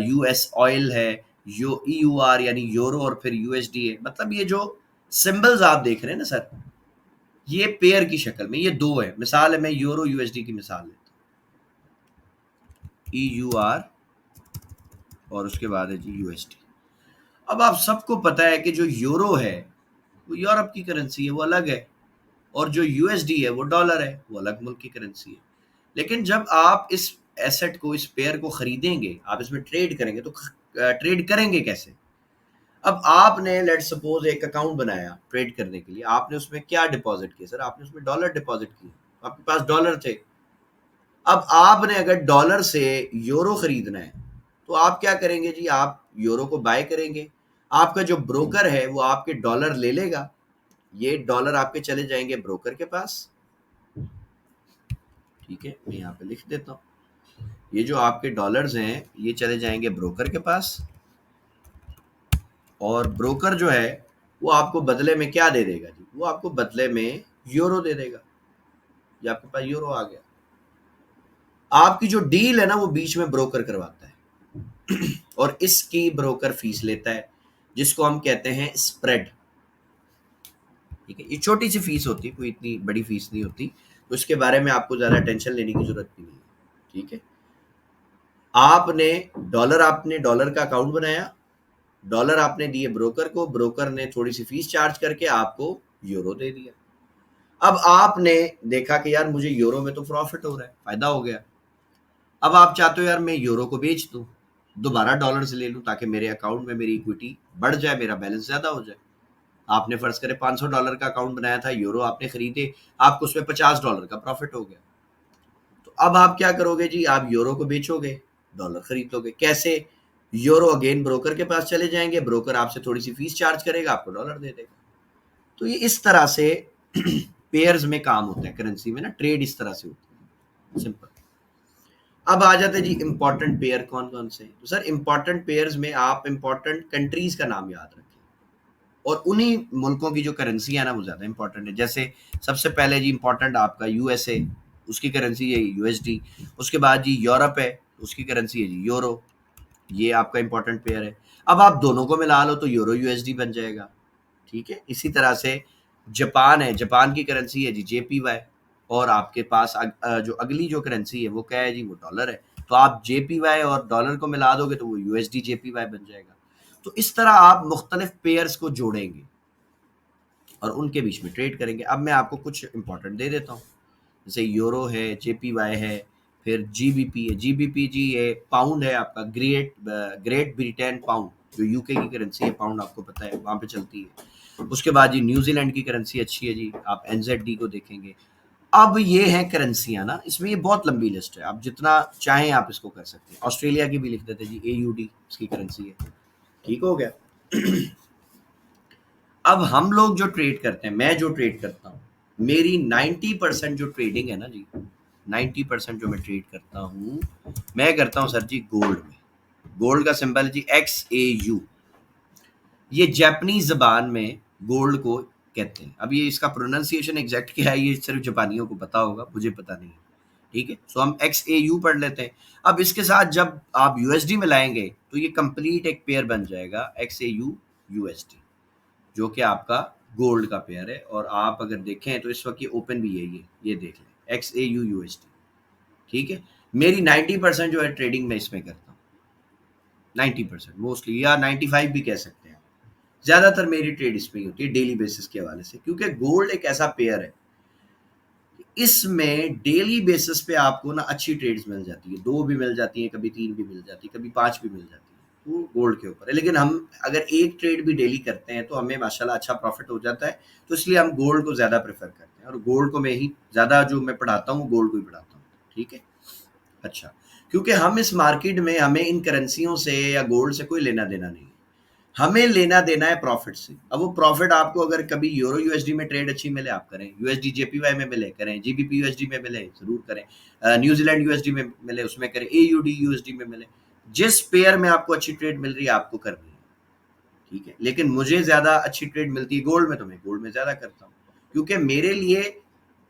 US ऑयल है, यो EUR यानी यूरो और फिर USD है। मतलब ये जो सिंबल्स आप देख रहे हैं ना सर, ये पेयर की शक्ल में ये दो है। मिसाल है, मैं यूरो USD की मिसाल लेता हूँ, EUR और उसके बाद है जी USD। अब आप सबको पता है कि जो यूरो है वो यूरोप की करेंसी है, वो अलग है, और जो USD है वो डॉलर है, वो अलग मुल्क की करेंसी है। लेकिन जब आप इस एसेट को, इस पेयर को खरीदेंगे, आप इसमें ट्रेड करेंगे, तो ट्रेड करेंगे कैसे। अब आपने लेट सपोज एक अकाउंट बनाया ट्रेड करने के लिए, आपने उसमें क्या डिपॉजिट किया सर, आपने उसमें डॉलर डिपॉजिट किए, आपके पास डॉलर थे। अब आपने अगर डॉलर से यूरो खरीदना है, तो आप क्या करेंगे जी, आप यूरो को बाय करेंगे, आपका जो ब्रोकर है वो आपके डॉलर ले लेगा, ये डॉलर आपके चले जाएंगे ब्रोकर के पास। ठीक है, मैं यहाँ पे लिख देता हूँ, ये जो आपके डॉलर्स हैं ये चले जाएंगे ब्रोकर के पास, और ब्रोकर जो है वो आपको बदले में क्या दे देगा जी, वो आपको बदले में यूरो दे देगा। ये आपके पास यूरो आ गया। आपकी जो डील है ना वो बीच में ब्रोकर करवाता है और इसकी ब्रोकर फीस लेता है, जिसको हम कहते हैं स्प्रेड। ठीक है, ये छोटी सी फीस होती है, कोई इतनी बड़ी फीस नहीं होती, तो इसके बारे में आपको ज्यादा टेंशन लेने की जरूरत भी नहीं है। ठीक है, आपने डॉलर का अकाउंट बनाया, डॉलर आपने दिए ब्रोकर को, ब्रोकर ने थोड़ी सी फीस चार्ज करके आपको यूरो दे दिया। अब आपने देखा कि यार मुझे यूरो में तो प्रॉफिट हो रहा है, फायदा हो गया। अब आप चाहते हो यार मैं यूरो को बेच दूं, दोबारा डॉलर से ले लूं, ताकि मेरे अकाउंट में मेरी इक्विटी बढ़ जाए, मेरा बैलेंस ज्यादा हो जाए। आपने फर्ज करे $500 का अकाउंट बनाया था, यूरो आपने खरीदे, आपको उसमें $50 का प्रॉफिट हो गया। तो अब आप क्या करोगे जी, आप यूरो को बेचोगे, डॉलर खरीदोगे। कैसे, यूरो अगेन ब्रोकर के पास चले जाएंगे, ब्रोकर आपसे थोड़ी सी फीस चार्ज करेगा, आपको डॉलर दे देगा। तो ये इस तरह से पेयर्स में काम होता है, करेंसी में ना ट्रेड इस तरह से होता है, सिंपल। अब आ जाते हैं जी इंपॉर्टेंट पेयर कौन कौन से। तो सर इंपॉर्टेंट पेयर्स में आप इंपॉर्टेंट कंट्रीज का नाम याद रखें, और उन्हीं मुल्कों की जो करेंसी है ना वो ज्यादा इंपॉर्टेंट है। जैसे सबसे पहले जी इंपॉर्टेंट आपका USA, उसकी करेंसी है USD। उसके बाद जी यूरोप है, उसकी करेंसी है जी यूरो, ये आपका इंपॉर्टेंट पेयर है। अब आप दोनों को मिला लो तो यूरो USD बन जाएगा। ठीक है, इसी तरह से जापान है, जापान की करेंसी है जी JPY, और आपके पास जो अगली जो करेंसी है वो क्या है जी, वो डॉलर है। तो आप JPY और डॉलर को मिला दोगे तो वो USD JPY बन जाएगा। तो इस तरह आप मुख्तलिफ पेयर्स को जोड़ेंगे। और उनके बीच में ट्रेड करेंगे। अब मैं आपको कुछ इंपॉर्टेंट दे देता हूँ, जैसे यूरो है, जेपीवाई है, फिर जीबीपी है। जीबीपी जी ये पाउंड है आपका, ग्रेट ब्रिटेन पाउंड, जो यूके की करेंसी है, पाउंड आपको पता है वहाँ पे चलती है। उसके बाद जी न्यूजीलैंड की करेंसी अच्छी है जी, आप एनजेडी को देखेंगे। अब ये है करेंसियाँ ना, इसमें ये बहुत लंबी लिस्ट है, आप जितना चाहें आप इसको कर सकते हैं। ऑस्ट्रेलिया की भी लिख देते जी, एयूडी इसकी करेंसी है। ठीक हो गया। अब हम लोग जो ट्रेड करते हैं, मैं जो ट्रेड करता हूँ, मेरी 90% जो ट्रेडिंग है ना जी, 90% जो मैं ट्रेड करता हूँ, मैं करता हूँ सर जी गोल्ड में। गोल्ड का सिंबल है जी XAU। ये जापानीज जबान में गोल्ड को कहते हैं। अब ये इसका प्रोनाउंसिएशन एग्जैक्ट क्या है ये सिर्फ जापानियों को पता होगा, मुझे पता नहीं है। ठीक है, सो हम XAU पढ़ लेते हैं। अब इसके साथ जब आप यूएसडी में लाएंगे तो ये कंप्लीट एक पेयर बन जाएगा, XAU USD, जो कि आपका गोल्ड का पेयर है। और आप अगर देखें तो इस वक्त ये ओपन भी है, ये देख लें XAU USD। ठीक है, मेरी 90% जो है ट्रेडिंग में इसमें करता हूँ, 90% मोस्टली, या 95 भी कह सकते हैं। ज्यादातर मेरी ट्रेड इसमें ही होती है डेली बेसिस के हवाले से, क्योंकि गोल्ड एक ऐसा पेयर है, इसमें डेली बेसिस पे आपको ना अच्छी ट्रेड्स मिल जाती है, 2 भी मिल जाती हैं, कभी 3 भी मिल जाती है, कभी 5 भी मिल जाती है, वो गोल्ड के ऊपर है। लेकिन हम अगर एक ट्रेड भी डेली करते हैं तो हमें माशाल्लाह अच्छा प्रॉफिट हो जाता है, तो इसलिए हम गोल्ड को ज़्यादा प्रेफर करते हैं, और गोल्ड को मैं ही ज़्यादा जो मैं पढ़ाता हूँ गोल्ड को ही पढ़ाता हूँ। ठीक है, अच्छा, क्योंकि हम इस मार्केट में, हमें इन करेंसियों से या गोल्ड से कोई लेना देना नहीं है, हमें लेना देना है प्रॉफिट से। अब वो प्रॉफिट आपको अगर कभी यूरो यूएसडी में ट्रेड अच्छी मिले आप करें, यूएसडी जेपीवाई में मिले करें, जीबीपी यूएसडी में मिले जरूर करें, न्यूजीलैंड यूएसडी में मिले उसमें करें, एयूडी यूएसडी में मिले, जिस पेयर में आपको अच्छी ट्रेड मिल रही है आपको करनी है। ठीक है, लेकिन मुझे ज्यादा अच्छी ट्रेड मिलती है गोल्ड में, तो मैं गोल्ड में ज्यादा करता हूँ, क्योंकि मेरे लिए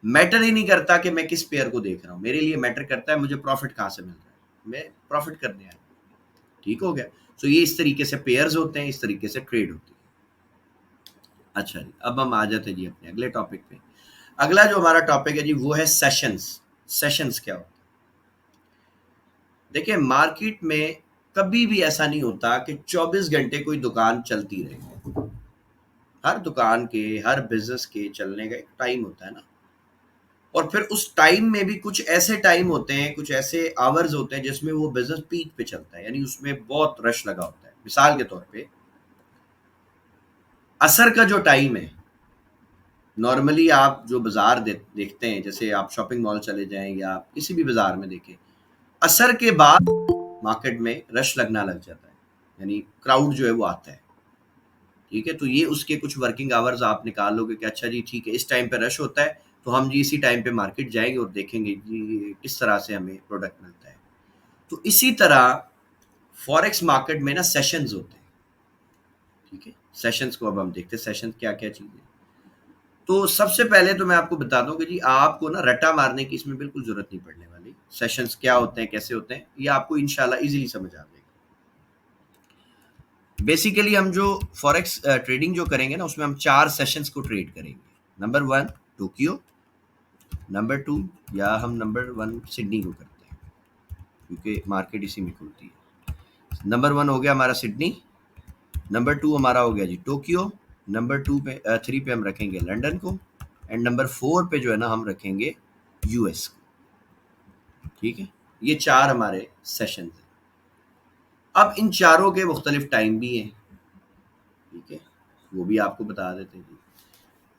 मैटर ही नहीं करता कि मैं किस पेयर को देख रहा हूँ, मेरे लिए मैटर करता है मुझे प्रॉफिट कहाँ से मिल रहा है, मैं प्रॉफिट करने आया। ठीक हो गया। सो ये इस तरीके से पेयर्स होते हैं, इस तरीके से ट्रेड होती है। अच्छा जी, अब हम आ जाते हैं जी अपने अगले टॉपिक पे। अगला जो हमारा टॉपिक है जी वो है सेशंस। सेशंस क्या होता है? देखिए, मार्केट में कभी भी ऐसा नहीं होता कि 24 घंटे कोई दुकान चलती रहे। हर दुकान के, हर बिजनेस के चलने का एक टाइम होता है ना, और फिर उस टाइम में भी कुछ ऐसे टाइम होते हैं, कुछ ऐसे आवर्स होते हैं जिसमें वो बिजनेस पीक पे चलता है, यानी उसमें बहुत रश लगा होता है। मिसाल के तौर पे असर का जो टाइम है, नॉर्मली आप जो बाजार देखते हैं, जैसे आप शॉपिंग मॉल चले जाएं या किसी भी बाजार में देखें, असर के बाद मार्केट में रश लगना लग जाता है, यानी क्राउड जो है वो आता है। ठीक है, तो ये उसके कुछ वर्किंग आवर्स आप निकाल लोगे कि अच्छा जी ठीक है, इस टाइम पे रश होता है, तो हम जी इसी टाइम पे मार्केट जाएंगे और देखेंगे जी किस तरह से हमें प्रोडक्ट मिलता है। तो इसी तरह फॉरेक्स मार्केट में ना सेशंस होते हैं। ठीक है, सेशंस को अब हम देखते हैं, सेशन क्या क्या चीज़ है। तो सबसे पहले तो मैं आपको बता दूं कि जी आपको ना रट्टा मारने की इसमें बिल्कुल जरूरत नहीं पड़ने वाली। सेशंस क्या होते हैं, कैसे होते हैं, ये आपको इंशाल्लाह इजीली समझ आ जाएगा। बेसिकली हम जो फॉरेक्स ट्रेडिंग जो करेंगे ना, उसमें हम 4 सेशंस को ट्रेड करेंगे। नंबर 1 टोक्यो, नंबर 2, या हम नंबर 1 सिडनी को करते हैं क्योंकि मार्केट इसी में खुलती है। नंबर 1 हो गया हमारा सिडनी, नंबर 2 हमारा हो गया जी टोक्यो, नंबर 3 पे हम रखेंगे लंदन को, एंड नंबर 4 पे जो है ना हम रखेंगे यूएस को। ठीक है, ये 4 हमारे सेशन हैं। अब इन चारों के मुख्तलिफ टाइम भी हैं। ठीक है, वो भी आपको बता देते हैं।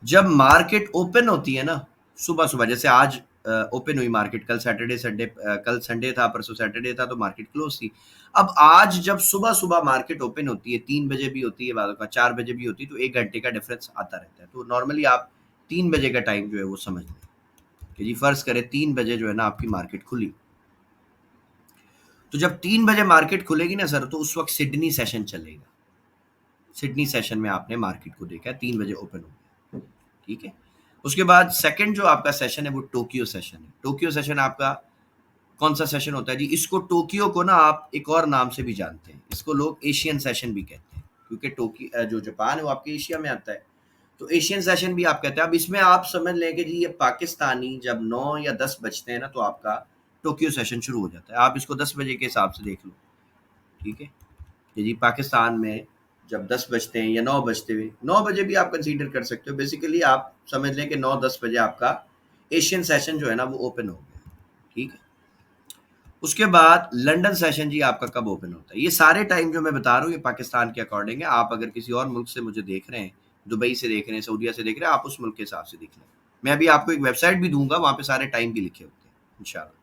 जब मार्केट ओपन होती है ना, सुबह सुबह, जैसे आज ओपन हुई मार्केट, कल सैटरडे संडे, कल संडे था, परसों सैटरडे था, तो मार्केट क्लोज थी। अब आज जब सुबह सुबह मार्केट ओपन होती है, 3 बजे भी होती है, बाद का 4 बजे भी होती है, तो 1 घंटे का डिफरेंस आता रहता है। तो नॉर्मली आप 3 बजे का टाइम जो है वो समझ लें कि जी फर्ज करें 3 बजे जो है ना आपकी मार्केट खुली। तो जब 3 बजे मार्केट खुलेगी ना सर, तो उस वक्त सिडनी सेशन चलेगा। सिडनी सेशन में आपने मार्केट को देखा है, 3 बजे ओपन हो गया। ठीक है, उसके बाद सेकंड जो आपका सेशन है वो टोक्यो सेशन है। टोक्यो सेशन आपका कौन सा सेशन होता है जी? इसको टोक्यो को ना आप एक और नाम से भी जानते हैं, इसको लोग एशियन सेशन भी कहते हैं, क्योंकि टोक्यो जो जापान है वो आपके एशिया में आता है, तो एशियन सेशन भी आप कहते हैं। अब इसमें आप समझ लें कि जी ये पाकिस्तानी जब 9 या 10 बजते हैं ना, तो आपका टोक्यो सेशन शुरू हो जाता है। आप इसको 10 बजे के हिसाब से देख लो। ठीक है, कि जी पाकिस्तान में जब 10 बजते हैं या 9 बजते हुए, 9 बजे भी आप कंसीडर कर सकते हो। बेसिकली आप समझ लें कि 9-10 बजे आपका एशियन सेशन जो है ना वो ओपन हो गया, ठीक है। उसके बाद लंदन सेशन जी आपका कब ओपन होता है? ये सारे टाइम जो मैं बता रहा हूँ ये पाकिस्तान के अकॉर्डिंग है। आप अगर किसी और मुल्क से मुझे देख रहे हैं, दुबई से देख रहे हैं, सऊदीया से देख रहे हैं, आप उस मुल्क के हिसाब से देख लें। मैं अभी आपको एक वेबसाइट भी दूंगा, वहाँ पे सारे टाइम भी लिखे होते हैं इंशाल्लाह।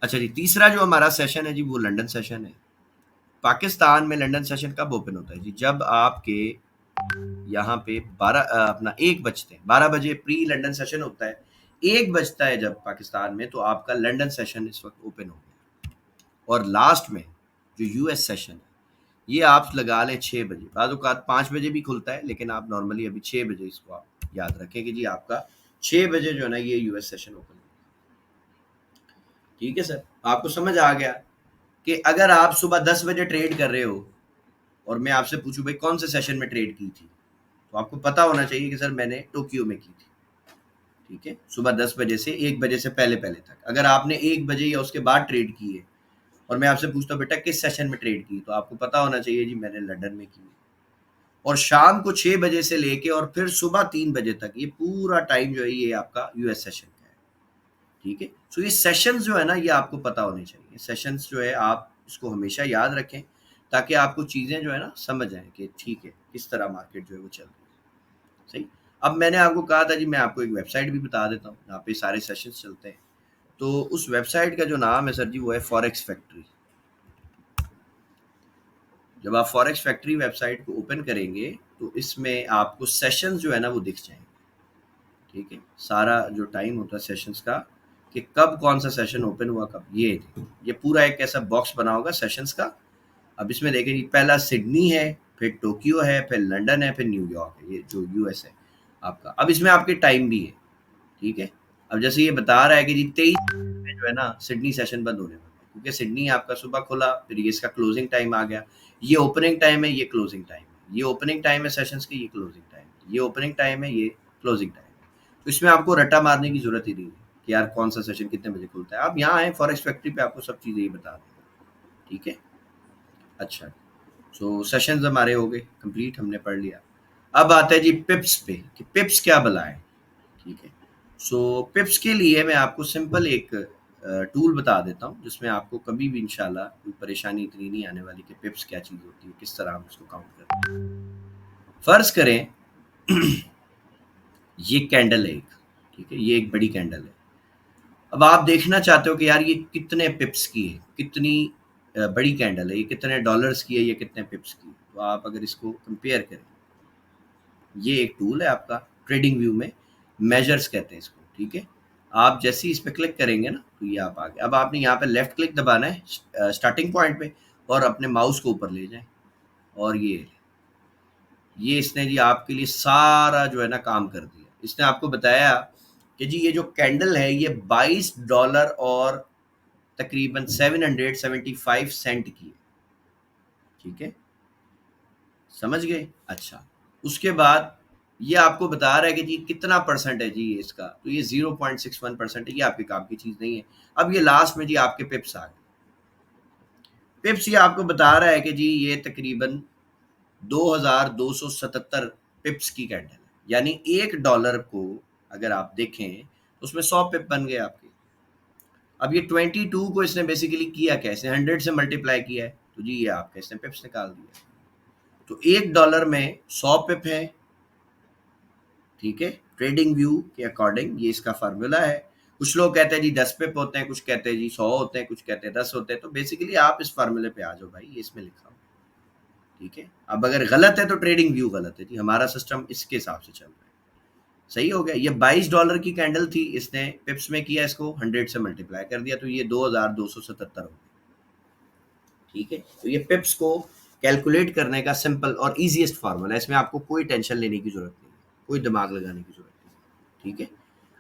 अच्छा जी, तीसरा जो हमारा सेशन है जी वो लंदन सेशन है। पाकिस्तान में लंदन सेशन कब ओपन होता है जी? जब आपके यहाँ पे 12 अपना 1 बजते हैं, 12 बजे प्री लंदन सेशन होता है। 1 बजता है जब पाकिस्तान में, तो आपका लंदन सेशन इस वक़्त ओपन हो गया। और लास्ट में जो यूएस सेशन है, ये आप लगा लें 6 बजे, बाद औक़ात 5 बजे भी खुलता है, लेकिन आप नॉर्मली अभी 6 बजे इसको आप याद रखें कि जी आपका 6 बजे जो है ना ये यूएस सेशन ओपन होगा। ठीक है सर, आपको समझ आ गया कि अगर आप सुबह 10 बजे ट्रेड कर रहे हो और मैं आपसे पूछूं भाई कौन से सेशन में ट्रेड की थी, तो आपको पता होना चाहिए कि सर मैंने टोक्यो में की थी। ठीक है, सुबह 10 बजे से 1 बजे से पहले पहले तक। अगर आपने 1 बजे या उसके बाद ट्रेड की है और मैं आपसे पूछता हूँ बेटा किस सेशन में ट्रेड की, तो आपको पता होना चाहिए जी मैंने लंदन में की है। और शाम को 6 बजे से लेके और फिर सुबह 3 बजे तक ये पूरा टाइम जो है ये आपका यूएस सेशन का है। ठीक है, सो ये सेशंस जो है ना ये आपको पता होने चाहिए। सेशंस जो है आप इसको हमेशा याद रखें ताकि आपको चीज़ें जो है ना समझ आए कि ठीक है किस तरह मार्केट जो है वो चल रही है। सही। अब मैंने आपको कहा था जी मैं आपको एक वेबसाइट भी बता देता हूँ जहाँ पे सारे सेशंस चलते हैं। तो उस वेबसाइट का जो नाम है सर जी वो है फॉरेक्स फैक्ट्री। जब आप फॉरेक्स फैक्ट्री वेबसाइट को ओपन करेंगे तो इसमें आपको सेशंस जो है ना वो दिख जाएंगे। ठीक है, सारा जो टाइम होता है सेशंस का कि कब कौन सा सेशन ओपन हुआ कब, ये पूरा एक ऐसा बॉक्स बना होगा सेशंस का। अब इसमें देखें पहला सिडनी है, फिर टोक्यो है, फिर लंदन है, फिर न्यूयॉर्क है, ये जो यूएस है आपका। अब इसमें आपके टाइम भी है। ठीक है, अब जैसे ये बता रहा है कि जी 23 में जो है ना सिडनी सेशन बंद होने वाला है, क्योंकि सिडनी आपका सुबह खुला, फिर ये इसका क्लोजिंग टाइम आ गया। ये ओपनिंग टाइम है, ये क्लोजिंग टाइम है, ये ओपनिंग टाइम है सेशंस की, ये क्लोजिंग टाइम है, ये ओपनिंग टाइम है, ये क्लोजिंग टाइम है। तो इसमें आपको रट्टा मारने की जरूरत ही नहीं है कि यार कौन सा सेशन कितने बजे खुलता है। आप यहाँ आए फॉरेक्स फैक्ट्री पे, आपको सब चीज़ें ही बता देंगे। ठीक है, अच्छा, सो सेशंस हमारे हो गए कंप्लीट, हमने पढ़ लिया। अब आता है जी पिप्स पे कि पिप्स क्या भला है। ठीक है, सो पिप्स के लिए मैं आपको सिंपल एक टूल बता देता हूँ जिसमें आपको कभी भी इंशाल्लाह कोई परेशानी इतनी नहीं आने वाली कि पिप्स क्या चीज़ होती है, किस तरह हम उसको काउंट करते हैं। फर्ज करें ये कैंडल है एक, ठीक है, ये एक बड़ी कैंडल है। अब आप देखना चाहते हो कि यार ये कितने पिप्स की है, कितनी बड़ी कैंडल है, ये कितने डॉलर्स की है, ये कितने पिप्स की है। तो आप अगर इसको कंपेयर करें, ये एक टूल है आपका ट्रेडिंग व्यू में, मेजर्स कहते हैं इसको। ठीक है, आप जैसे ही इस पे क्लिक करेंगे ना तो ये आप आ गए। अब आपने यहाँ पे लेफ्ट क्लिक दबाना है स्टार्टिंग पॉइंट पे और अपने माउस को ऊपर ले जाएं और ये इसने जी आपके लिए सारा जो है ना काम कर दिया। इसने आपको बताया कि जी ये जो कैंडल है ये $22 और तकरीबन 775 सेंट की है। ठीक है, समझ गए? अच्छा, उसके बाद ये आपको बता रहा है कि जी कितना परसेंट है जी ये इसका, तो ये 0.61% है, ये आपके काम की चीज़ नहीं है। अब ये लास्ट में जी आपके पिप्स आ गए। पिप्स ये आपको बता रहा है कि जी ये तकरीबन 2277 पिप्स की कैंडल है, यानी $1 को अगर आप देखें तो उसमें 100 पिप बन गए आपके। अब ये 22 को इसने बेसिकली किया क्या, इसने 100 से मल्टीप्लाई किया है, तो जी ये आपका इसने पिप्स निकाल दिया। तो $1 में 100 पिप है। ठीक है, ट्रेडिंग व्यू के अकॉर्डिंग ये इसका फार्मूला है। कुछ लोग कहते हैं जी 10 पिप होते हैं, कुछ कहते हैं जी 100 होते हैं, कुछ कहते हैं 10 होते हैं। तो बेसिकली आप इस फार्मूले पे आ जाओ भाई, ये इसमें लिखा हुआ। ठीक है, अब अगर गलत है तो ट्रेडिंग व्यू गलत है जी, हमारा सिस्टम इसके हिसाब से चल रहा है। सही हो गया। ये $22 की कैंडल थी, इसने पिप्स में किया, इसको 100 से मल्टीप्लाई कर दिया, तो ये 2277 हो गया। ठीक है, तो ये पिप्स को कैलकुलेट करने का सिंपल और इजीएस्ट फार्मूला है। इसमें आपको कोई टेंशन लेने की जरूरत नहीं है, कोई दिमाग लगाने की जरूरत नहीं। ठीक है,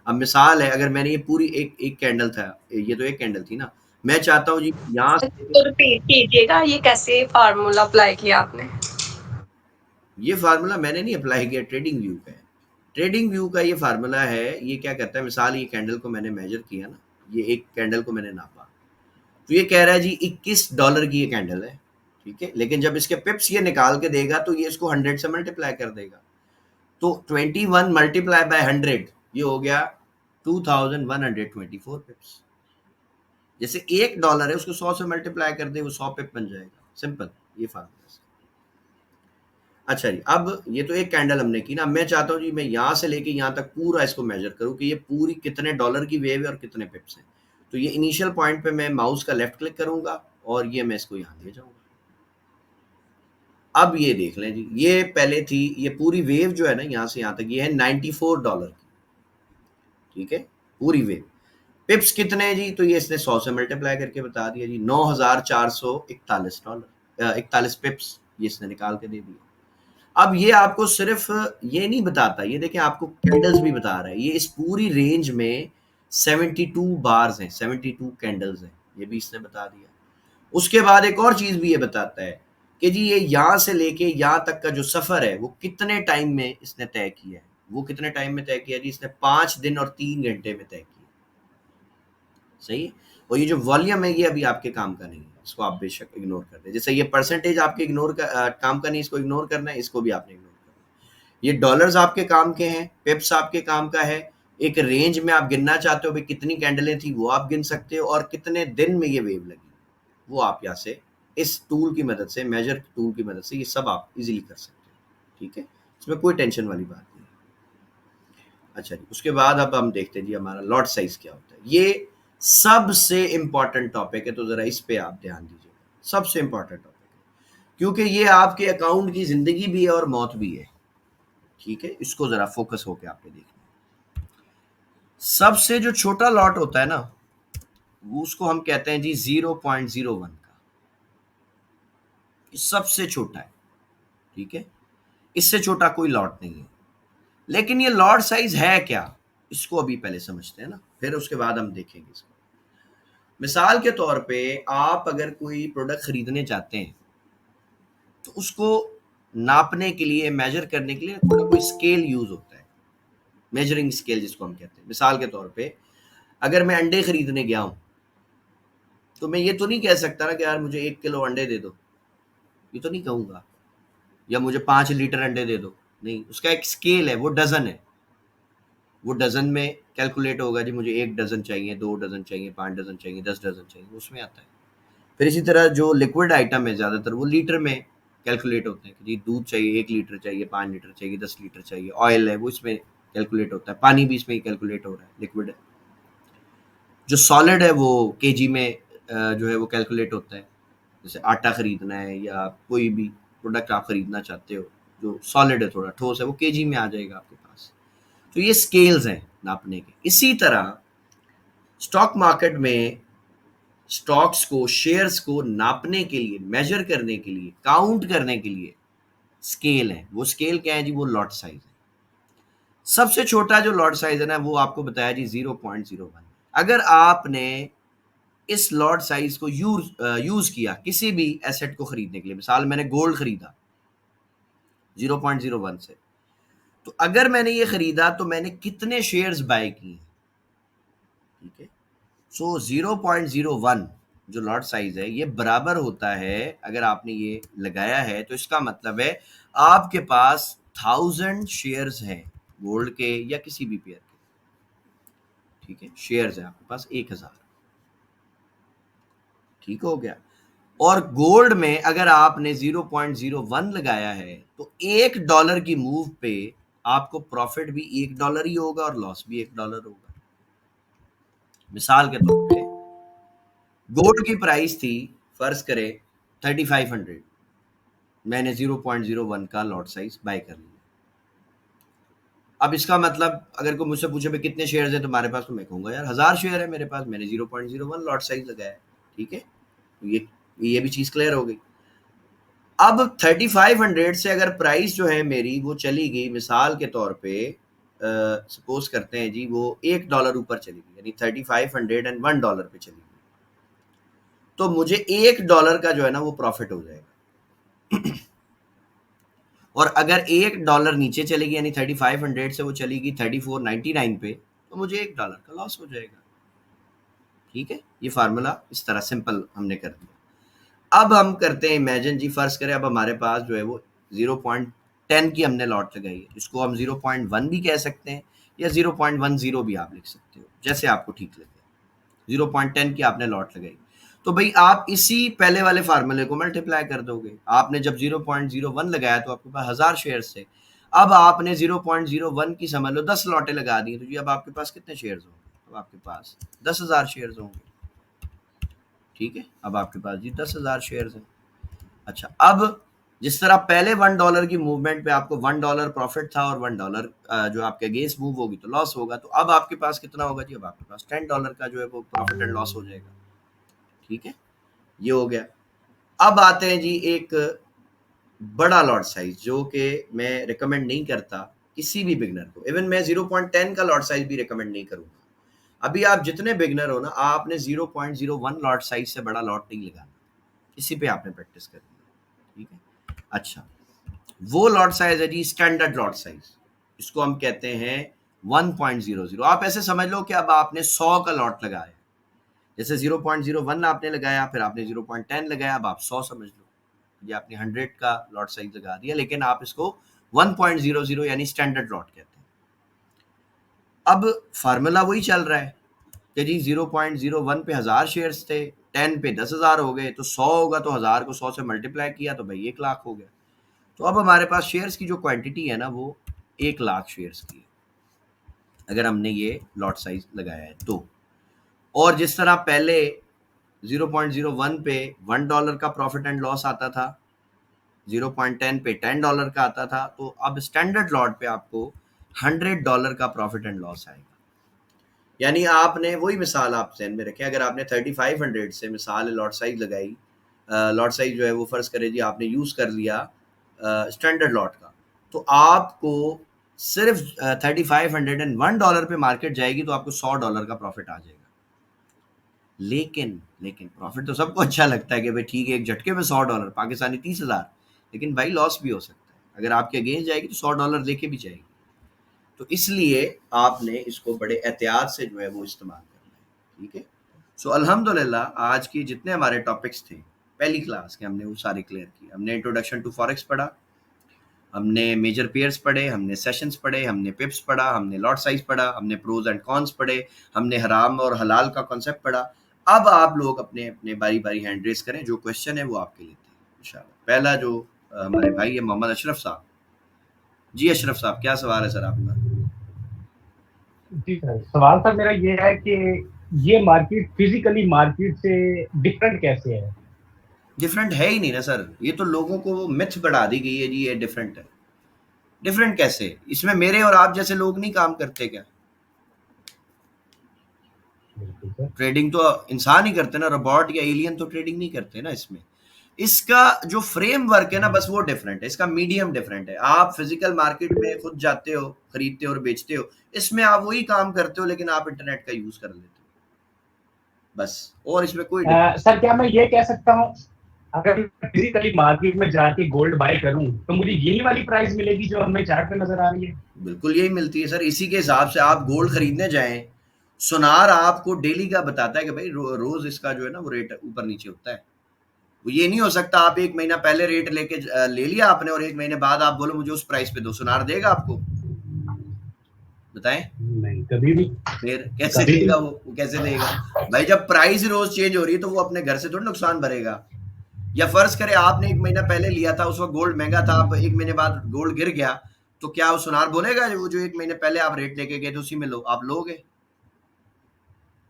अब मिसाल है अगर मैंने ये पूरी एक एक कैंडल था, ये तो एक कैंडल थी ना, मैं चाहता हूँ जी यहाँ से तो रिपीट कीजिएगा, ये कैसे फार्मूला अप्लाई किया आपने? ये फार्मूला मैंने नहीं अप्लाई किया, ट्रेडिंग व्यू का है। ट्रेडिंग व्यू का ये फार्मूला है। ये क्या कहता है, मिसाल ये कैंडल को मैंने मेजर किया ना, ये एक कैंडल को मैंने नापा, तो ये कह रहा है जी $21 की ये कैंडल है। ठीक है, लेकिन जब इसके पिप्स ये निकाल के देगा तो ये इसको 100 से मल्टीप्लाई कर देगा। तो 21 मल्टीप्लाई बाय 100 ये हो गया 2124 पिप्स। जैसे $1 है उसको 100 से मल्टीप्लाई कर दे वो 100 पिप बन जाएगा। सिंपल, ये फार्मूला। अच्छा जी, अब ये तो एक कैंडल हमने की ना। मैं चाहता हूँ जी मैं यहाँ से लेके यहाँ तक पूरा इसको मेजर करूँ कि ये पूरी कितने डॉलर की वेव है और कितने पिप्स हैं। तो ये इनिशियल पॉइंट पे मैं माउस का लेफ्ट क्लिक करूंगा और ये मैं इसको यहाँ ले जाऊंगा। अब ये देख लें जी, ये पहले थी, ये पूरी वेव जो है ना यहाँ से यहाँ तक ये है $94 की। ठीक है, पूरी वेव। पिप्स कितने हैं जी, तो ये इसने 100 से मल्टीप्लाई करके बता दिया जी, $9,441 41 पिप्स ये इसने निकाल के दे दिया। अब ये आपको सिर्फ ये नहीं बताता, ये देखिए आपको कैंडल्स भी बता रहा है। ये इस पूरी रेंज में 72 बार्स हैं, 72 कैंडल्स हैं, ये भी इसने बता दिया। उसके बाद एक और चीज भी ये बताता है कि जी ये यहाँ से लेके यहाँ तक का जो सफर है वो कितने टाइम में इसने तय किया है। वो कितने टाइम में तय किया जी, इसने 5 दिन और 3 घंटे में तय किया। सही है। और ये जो वॉल्यूम है ये अभी आपके काम का नहीं है, इसको आप बेशक इग्नोर कर दें। जैसे ये परसेंटेज आपके काम का नहीं, इसको इग्नोर करना है, इसको भी आपने इग्नोर करना है। ये डॉलर्स आपके काम के हैं, पिप्स आपके काम का है। एक रेंज में आप गिनना चाहते हो भाई कितनी कैंडलें थी वो आप गिन सकते हो, और कितने दिन में ये वेव लगी वो आप यहाँ से इस टूल की मदद से, मेजर टूल की मदद से ये सब आप इजीली कर सकते हो। ठीक है, इसमें कोई टेंशन वाली बात नहीं। अच्छा जी, उसके बाद अब हम देखते हैं जी हमारा लॉट साइज क्या होता है। ये सबसे इंपॉर्टेंट टॉपिक है, तो जरा इस पे आप ध्यान दीजिए। सबसे इंपॉर्टेंट टॉपिक है क्योंकि ये आपके अकाउंट की जिंदगी भी है और मौत भी है। ठीक है, इसको जरा फोकस होकर आपने देखना। सबसे जो छोटा लॉट होता है ना वो उसको हम कहते हैं जी 0.01 का, सबसे छोटा है। ठीक है, इससे छोटा कोई लॉट नहीं है। लेकिन ये लॉट साइज है क्या, इसको अभी पहले समझते हैं ना, फिर उसके बाद हम देखेंगे इसको। मिसाल के तौर पे आप अगर कोई प्रोडक्ट खरीदने चाहते हैं तो उसको नापने के लिए, मेजर करने के लिए कोई स्केल यूज होता है, मेजरिंग स्केल जिसको हम कहते हैं। मिसाल के तौर पे अगर मैं अंडे खरीदने गया हूं तो मैं ये तो नहीं कह सकता ना कि यार मुझे 1 किलो अंडे दे दो, ये तो नहीं कहूंगा, या मुझे 5 लीटर अंडे दे दो। नहीं, उसका एक स्केल है, वो डजन है। वो डजन में कैलकुलेट होगा जी, मुझे 1 डजन चाहिए, 2 डजन चाहिए, 5 डजन चाहिए, 10 डजन चाहिए, उसमें आता है। फिर इसी तरह जो लिक्विड आइटम है ज़्यादातर वो लीटर में कैलकुलेट होते हैं कि जी दूध चाहिए 1 लीटर चाहिए, 5 लीटर चाहिए, 10 लीटर चाहिए। ऑयल है वो इसमें कैलकुलेट होता है, पानी भी इसमें ही कैलकुलेट हो रहा है, लिक्विड है। जो सॉलिड है वो केजी में जो है वो कैलकुलेट होता है। जैसे आटा खरीदना है या कोई भी प्रोडक्ट आप खरीदना चाहते हो जो सॉलिड है, थोड़ा ठोस है, वो केजी में आ जाएगा आपके पास। तो ये स्केल्स हैं नापने के। इसी तरह स्टॉक मार्केट में स्टॉक्स को, शेयर्स को नापने के लिए, मेजर करने के लिए, काउंट करने के लिए स्केल है। वो स्केल क्या है जी, वो लॉट साइज है। सबसे छोटा जो लॉट साइज है ना वो आपको बताया जी 0.01। अगर आपने इस लॉट साइज को यूज किया किसी भी एसेट को खरीदने के लिए, मिसाल मैंने गोल्ड खरीदा 0.01 से, तो अगर मैंने ये खरीदा तो मैंने कितने शेयर्स बाय किए। ठीक है, सो 0.01 जो लॉट साइज है ये बराबर होता है, अगर आपने ये लगाया है तो इसका मतलब है आपके पास 1000 शेयर्स हैं गोल्ड के या किसी भी पेयर के। ठीक है, शेयर्स है आपके पास 1000। ठीक हो गया। और गोल्ड में अगर आपने 0.01 लगाया है तो $1 की मूव पे आपको प्रॉफिट भी $1 ही होगा और लॉस भी $1 होगा। मिसाल के तौर पे गोल्ड की प्राइस थी, फर्ज करें 3500, मैंने 0.01 का लॉट साइज बाय कर लिया। अब इसका मतलब अगर कोई मुझसे पूछे भाई कितने शेयर्स हैं तुम्हारे पास, तो मैं कहूंगा यार 1000 शेयर है मेरे पास, मैंने 0.01 लॉट साइज लगाया है। ठीक है, तो ये भी चीज क्लियर हो गई। अब 3500 से अगर प्राइस जो है मेरी वो चली गई, मिसाल के तौर पे सपोज करते हैं जी वो $1 ऊपर चली गई, यानी 3501 पे चली गई, तो मुझे $1 का जो है ना वो प्रॉफिट हो जाएगा। और अगर $1 नीचे चलेगी यानी 3500 से वो चलेगी 3499 पे, तो मुझे $1 का लॉस हो जाएगा। ठीक है, ये फार्मूला इस तरह सिंपल हमने कर दिया। अब हम करते हैं इमेजिन जी, फर्ज करें अब हमारे पास जो है वो 0.10 की हमने लॉट लगाई है, इसको हम 0.1 भी कह सकते हैं या 0.10 भी आप लिख सकते हो, जैसे आपको ठीक लगे। 0.10 की आपने लॉट लगाई, तो भाई आप इसी पहले वाले फार्मूले को मल्टीप्लाई कर दोगे। आपने जब 0.01 लगाया तो आपके पास 1000 शेयर्स थे, अब आपने 0.01 की समझ लो 10 लॉटें लगा दी, तो जी अब आपके पास कितने शेयर्स होंगे? अब आपके पास 10,000 शेयर्स होंगे, ठीक है। अब आपके पास जी 10,000 शेयर्स हैं। अच्छा, अब जिस तरह पहले $1 की मूवमेंट पे आपको $1 प्रॉफिट था और $1 जो आपके अगेंस्ट मूव होगी तो लॉस होगा, तो अब आपके पास कितना होगा जी? अब आपके पास $10 का जो है वो प्रॉफिट एंड लॉस हो जाएगा, ठीक है। ये हो गया। अब आते हैं जी एक बड़ा लॉट साइज, जो कि मैं रिकमेंड नहीं करता किसी भी बिगनर को, इवन मैं 0.10 का लॉट साइज भी रिकमेंड नहीं करूंगा। अभी आप जितने बिगनर हो ना, आपने 0.01 लॉट साइज से बड़ा लॉट नहीं लगाना, इसी पे आपने प्रैक्टिस करनी है, ठीक है। अच्छा, वो लॉट साइज है जी स्टैंडर्ड लॉट साइज, इसको हम कहते हैं 1.00। आप ऐसे समझ लो कि अब आपने 100 का लॉट लगाया, जैसे 0.01 आपने लगाया, फिर आपने 0.10 लगाया, अब आप 100 समझ लो, ये आपने 100 का लॉट साइज लगा दिया, लेकिन आप इसको 1.00 यानी स्टैंडर्ड लॉट कहते हैं। अब फार्मूला वही चल रहा है कि जी 0.01 पे 1000 शेयर्स थे, 10 पे 10,000 हो गए, तो 100 होगा तो 1000 को 100 से मल्टीप्लाई किया तो भाई 1 लाख हो गया। तो अब हमारे पास शेयर्स की जो क्वांटिटी है ना, वो 1 लाख शेयर्स की है, अगर हमने ये लॉट साइज लगाया है तो। और जिस तरह पहले 0.01 पे $1 का प्रॉफिट एंड लॉस आता था, 0.10 पे $10 का आता था, तो अब स्टैंडर्ड लॉट पे आपको $100 का प्रॉफिट एंड लॉस आएगा। यानी आपने वही मिसाल आप ध्यान में रखें, अगर आपने 3500 से मिसाल लॉट साइज लगाई, लॉट साइज जो है वो फर्ज करें जी आपने यूज कर लिया स्टैंडर्ड लॉट का, तो आपको सिर्फ $3501 पे मार्केट जाएगी तो आपको $100 का प्रॉफिट आ जाएगा। लेकिन प्रॉफिट तो सबको अच्छा लगता है कि भाई ठीक है एक झटके में $100 पाकिस्तानी 30,000, लेकिन भाई लॉस भी हो सकता है, अगर आपके अगेंस्ट जाएगी तो $100 लेके भी जाएगी। तो इसलिए आपने इसको बड़े एहतियात से जो है वो इस्तेमाल करना है, ठीक है। सो अल्हम्दुलिल्लाह आज की जितने हमारे टॉपिक्स थे पहली क्लास के, हमने वो सारे क्लियर किए। हमने इंट्रोडक्शन टू फॉरेक्स पढ़ा, हमने मेजर पेयर्स पढ़े, हमने सेशंस पढ़े, हमने पिप्स पढ़ा, हमने लॉट साइज पढ़ा, हमने प्रोज एंड कॉन्स पढ़े, हमने हराम और हलाल का कॉन्सेप्ट पढ़ा। अब आप लोग अपने अपने बारी बारी हैंड रेस करें, जो क्वेश्चन है वो आपके लिए थे इंशाल्लाह। पहला जो हमारे भाई है मोहम्मद अशरफ साहब। जी अशरफ साहब, क्या सवाल है सर आपका? जी सर, सवाल सर मेरा ये है कि ये मार्केट फिजिकली मार्केट से डिफरेंट कैसे है? डिफरेंट है ही नहीं ना सर, ये तो लोगों को मिथ बढ़ा दी गई है जी ये डिफरेंट है। डिफरेंट कैसे? इसमें मेरे और आप जैसे लोग नहीं काम करते क्या? बिल्कुल सर। ट्रेडिंग तो इंसान ही करते ना, रोबोट या एलियन तो ट्रेडिंग नहीं करते ना। इसमें इसका जो फ्रेमवर्क है ना, बस वो डिफरेंट है, इसका मीडियम डिफरेंट है। आप फिजिकल मार्केट में खुद जाते हो, खरीदते हो और बेचते हो, इसमें आप वही काम करते हो, लेकिन आप इंटरनेट का यूज कर लेते हो बस, और इसमें कोई डिफरेंस सर नहीं। क्या मैं ये कह सकता हूँ, अगर फिजिकली मार्केट में जाके गोल्ड बाय करूं तो मुझे यही वाली प्राइस मिलेगी जो हमें चार्ट पे नजर आ रही है? बिल्कुल यही मिलती है सर, इसी के हिसाब से आप गोल्ड खरीदने जाएं, सुनार आपको डेली का बताता है कि भाई रोज इसका जो है ना वो रेट ऊपर नीचे होता है। वो ये नहीं हो सकता आप एक महीना पहले रेट लेके ले लिया आपने और एक महीने बाद आप बोलो मुझे उस प्राइस पे दो, सुनार देगा आपको? बताएं। नहीं, कभी भी। फिर कैसे कभी भी। देगा वो कैसे देगा? भाई जब प्राइस रोज चेंज हो रही है तो वो अपने घर से थोड़ी नुकसान भरेगा। या फर्ज करें आपने एक महीना पहले लिया था, उस वक्त गोल्ड महंगा था, अब एक महीने बाद गोल्ड गिर गया, तो क्या वो सुनार बोलेगा वो जो एक महीने पहले आप रेट लेके गए थे उसी में लो, आप लोगे?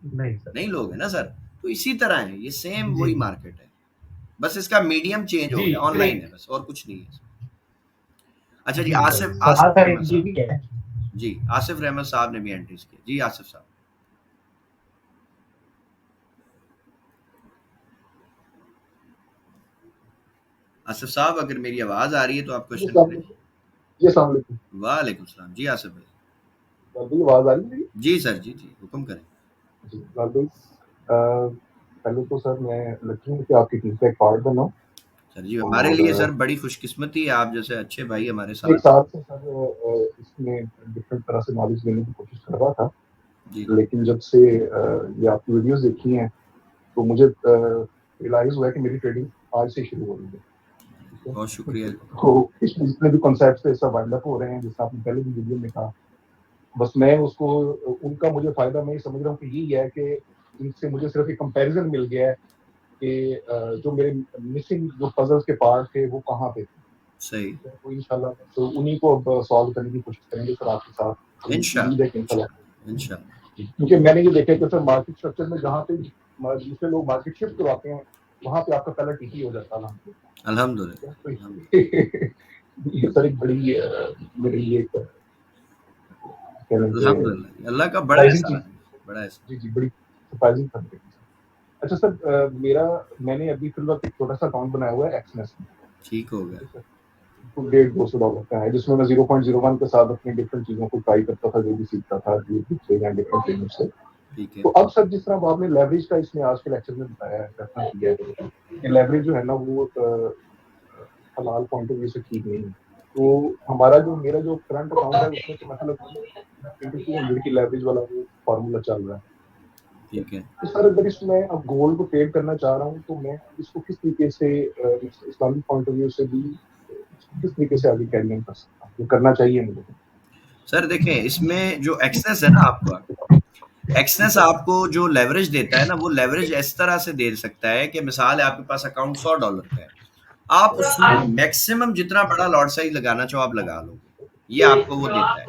नहीं सर। नहीं लोगे ना सर। तो इसी तरह है, ये सेम जी वही मार्केट है, बस इसका मीडियम चेंज हो जी गया, सर, ऑनलाइन है बस, और कुछ नहीं है। अच्छा जी, जी सर, आसिफ सवाल आसिफ सर रहमत ये साहब। भी है। जी आसिफ रहमत साहब ने भी एंट्रीज की। जी आसिफ साहब। आसिफ साहब अगर मेरी आवाज आ रही है तो आप जी क्वेश्चन अस्सलाम करें। वालेकुम। जी अस्सलाम वालेकुम। वालेकुम सलाम। जी आसिफ भाई। लाल भाई आवाज आ रही है मेरी? जी सर, जी जी हुक्म करें। जी लाल भाई, पहले तो सर मैं लकी हूँ कि आपकी टीम का एक पार्ट बना हूँ। सर जी हमारे और लिए सर बड़ी खुशकिस्मती है, आप जैसे अच्छे भाई हमारे एक साथ। साल से सर इसमें डिफरेंट तरह से नॉलेज लेने की कोशिश कर रहा था, जी लेकिन जब से ये आपकी वीडियोस देखी हैं तो मुझे रियलाइज हुआ है कि मेरी ट्रेडिंग आज से शुरू हो रही है। बहुत शुक्रिया। तो इसमें जितने भी कॉन्सेप्ट्स सब वाइंड अप हो रहे हैं, जैसे आपने पहले भी वीडियो में कहा, बस मैं उसको उनका मुझे फायदा मैं समझ रहा हूँ कि यही है कि इनसे मुझे सिर्फ एक कंपैरिजन मिल गया है कि जो मेरे मिसिंग जो पजल्स के पार्ट थे वो कहाँ पे थे। सही। तो इंशाल्लाह तो उन्हीं को अब सॉल्व करने की कोशिश करेंगे सर आपके साथ। उम्मीद है कि इंशाल्लाह, क्योंकि मैंने ये देखा कि सर मार्केट स्ट्रक्चर में जहाँ पे दूसरे लोग मार्केट शिफ्ट करवाते हैं वहाँ पे आपका पहला टीपी हो जाता है अल्हम्दुलिल्लाह। ये सर एक बड़ी मेरे लिए अल्हम्दुलिल्लाह, अल्लाह का बड़ा एहसान है, बड़ा एहसान। जी बड़ी सरप्राइजिंग था मेरे लिए। अच्छा सर, मैंने अभी फिलहाल एक छोटा सा अकाउंट बनाया हुआ है एक्सनेस में। ठीक हो गया। $150-200 का है, जिसमें मैं 0.01 के साथ अपनी डिफरेंट चीजों को ट्राई करता था, जो भी सीखता था यूट्यूब से या डिफरेंट ट्रेनर से। ठीक है। तो अब सर जिस तरह आपने लेवरेज का इसमें आज के लेक्चर में बताया है, रेफरेंस किया है कि लेवरेज जो है ना वो हलाल पॉइंट ऑफ व्यू से ठीक नहीं है। तो मेरा जो करंट अकाउंट है उसमें तो मतलब 200 की लेवरेज वाला वो फार्मूला चल रहा है। ठीक है। तो सर अगर इसमें अब गोल्ड को ट्रेड करना चाह रहा हूँ तो मैं इसको किस तरीके से इस्लामिक पॉइंट ऑफ व्यू से भी किस तरीके से आगे कैरी ऑन कर सकता हूँ, जो करना चाहिए मुझे? सर देखें, इसमें जो एक्सेस है ना आपका, एक्सेस आपको जो लेवरेज देता है ना, वो लेवरेज इस तरह से दे सकता है कि मिसाल है आपके पास अकाउंट $100 का है, आप उसमें मैक्सिमम जितना बड़ा लॉट साइज लगाना चाहो आप लगा लोगे, ये आपको वो देता है।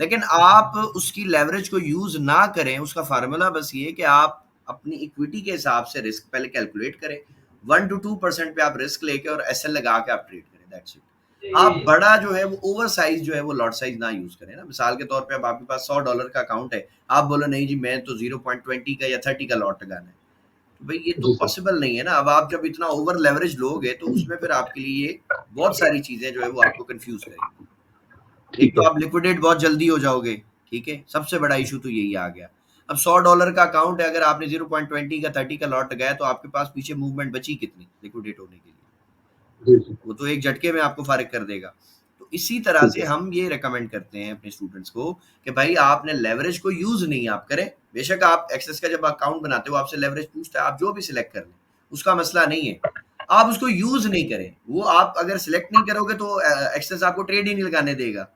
लेकिन आप उसकी लेवरेज को यूज ना करें, उसका फार्मूला बस ये कि आप अपनी इक्विटी के हिसाब से रिस्क पहले कैलकुलेट करें, 1 to 2% पे आप रिस्क लेके और एसएल लगा के आप ट्रेड करें, दैट्स इट। आप बड़ा जो है वो ओवर साइज जो है वो लॉट साइज ना यूज करें ना। मिसाल के तौर पे अब आपके पास $100 का अकाउंट है, आप बोलो नहीं जी मैं तो 0.20 का या 30 का लॉट लगाना है, तो भाई ये तो पॉसिबल नहीं है ना। अब आप जब इतना ओवर लेवरेज लोगे तो उसमें फिर आपके लिए ये बहुत सारी चीजें जो है वो आपको कंफ्यूज करेंगी। एक तो आप लिक्विडेट बहुत जल्दी हो जाओगे, ठीक है, सबसे बड़ा इशू तो यही आ गया। अब $100 का अकाउंट है, अगर आपने 0.20 का 30 का लॉट लगाया तो आपके पास पीछे मूवमेंट बची कितनी लिक्विडेट होने के लिए? वो तो एक झटके में आपको फारिग कर देगा। तो इसी तरह से हम ये रेकमेंड करते हैं अपने स्टूडेंट्स को कि भाई आपने लेवरेज को यूज नहीं आप करें। बेशक आप एक्सेस का जब अकाउंट बनाते हो आपसे लेवरेज पूछता है, आप जो भी सिलेक्ट कर लें, उसका मसला नहीं है, आप उसको यूज नहीं करें। वो आप अगर सिलेक्ट नहीं करोगे तो एक्सेस आपको ट्रेड ही नहीं लगाने देगा,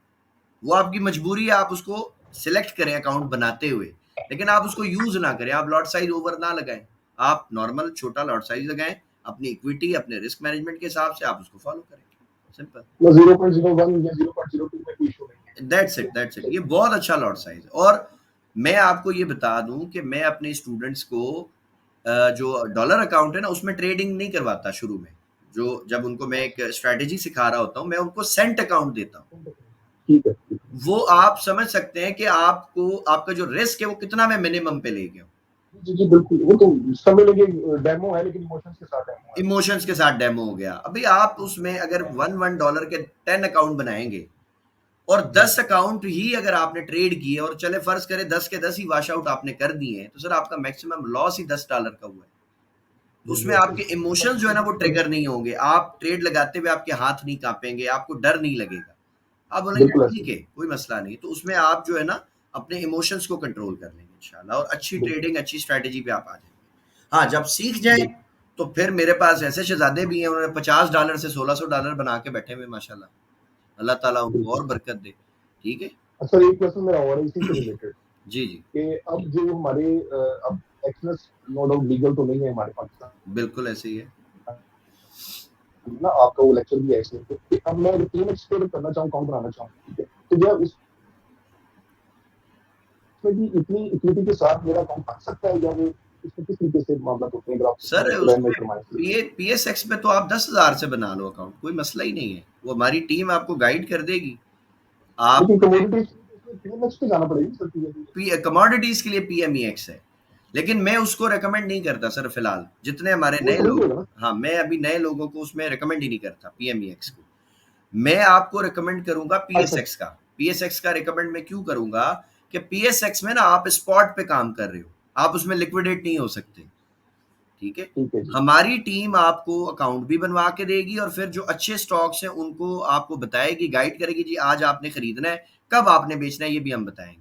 वो आपकी मजबूरी है, आप उसको सिलेक्ट करें अकाउंट बनाते हुए, लेकिन आप उसको यूज ना करें। आप लॉट साइज ओवर ना लगाएं, आप नॉर्मल छोटा लॉट साइज लगाएं, अपनी इक्विटी अपने रिस्क मैनेजमेंट के हिसाब से आप उसको फॉलो करें, सिंपल। 0.01 या 0.02 में कोई इशू नहीं है। दैट्स इट, ये बहुत अच्छा लॉट साइज। और मैं आपको ये बता दूं कि मैं अपने स्टूडेंट्स को जो डॉलर अकाउंट है ना उसमें ट्रेडिंग नहीं करवाता शुरू में। जो जब उनको मैं एक स्ट्रेटेजी सिखा रहा होता हूँ, मैं उनको सेंट अकाउंट देता हूँ। ठीक है। वो आप समझ सकते हैं कि आपको आपका जो रिस्क है वो कितना मैं मिनिमम पे ले गया हूँ। जी बिल्कुल, वो तो समझ लीजिए डेमो है, लेकिन इमोशंस के साथ डेमो है। इमोशंस के साथ डेमो हो गया। अभी आप उसमें अगर $1 के 10 अकाउंट बनाएंगे और 10 अकाउंट ही अगर आपने ट्रेड किए और चले फर्ज करें 10 के 10 ही वॉश आउट आपने कर दिए हैं, तो सर आपका मैक्सिमम लॉस ही $10 का हुआ है। तो उसमें आपके इमोशंस जो है ना वो ट्रिगर नहीं होंगे, आप ट्रेड लगाते हुए आपके हाथ नहीं कांपेंगे, आपको डर नहीं लगेगा, आप बोलेंगे ठीक है कोई मसला नहीं। तो उसमें आप जो है ना अपने इमोशंस को कंट्रोल कर लेंगे इंशाल्लाह, और अच्छी ट्रेडिंग अच्छी स्ट्रेटेजी पे आप आ जाएंगे। हाँ, जब सीख जाए तो फिर मेरे पास ऐसे शहजादे भी हैं, उन्होंने $50 से $1600 बना के बैठे हुए माशाल्लाह, अल्लाह ताला उनको और बरकत दे। ठीक है। अच्छा, एक क्वेश्चन मेरा और है इसी से रिलेटेड जी कि अब जो हमारे अब एक्सनेस नो डाउट लीगल तो नहीं है हमारे पाकिस्तान। बिल्कुल ऐसे ही है ना, आपका वो लेक्चर भी है इसमें। तो अब मैं रिटेल एक्सप्लोर करना चाहूँ, अकाउंट बनाना चाहूँ, ठीक है, तो क्या उसमें भी इतनी इक्विटी के साथ मेरा अकाउंट बन सकता है, या वो इसमें किस तरीके से मामला होते हैं? अगर आप सर उसमें PSX में तो आप 10,000 से बना लो अकाउंट, कोई मसला ही नहीं है, वो हमारी टीम आपको गाइड कर देगी। आप कमोडिटीज के लिए PMEX है, लेकिन मैं उसको रेकमेंड नहीं करता सर फिलहाल। जितने हमारे नए लोग, हाँ मैं अभी नए लोगों को उसमें रेकमेंड ही नहीं करता PMEX को। मैं आपको रेकमेंड करूंगा PSX का। PSX का रेकमेंड मैं क्यों करूंगा कि PSX में ना आप स्पॉट पे काम कर रहे हो, आप उसमें लिक्विडेट नहीं हो सकते। ठीक है, हमारी टीम आपको अकाउंट भी बनवा के देगी और फिर जो अच्छे स्टॉक्स हैं उनको आपको बताएगी, गाइड करेगी, जी आज आपने खरीदना है, कब आपने बेचना है ये भी हम बताएंगे।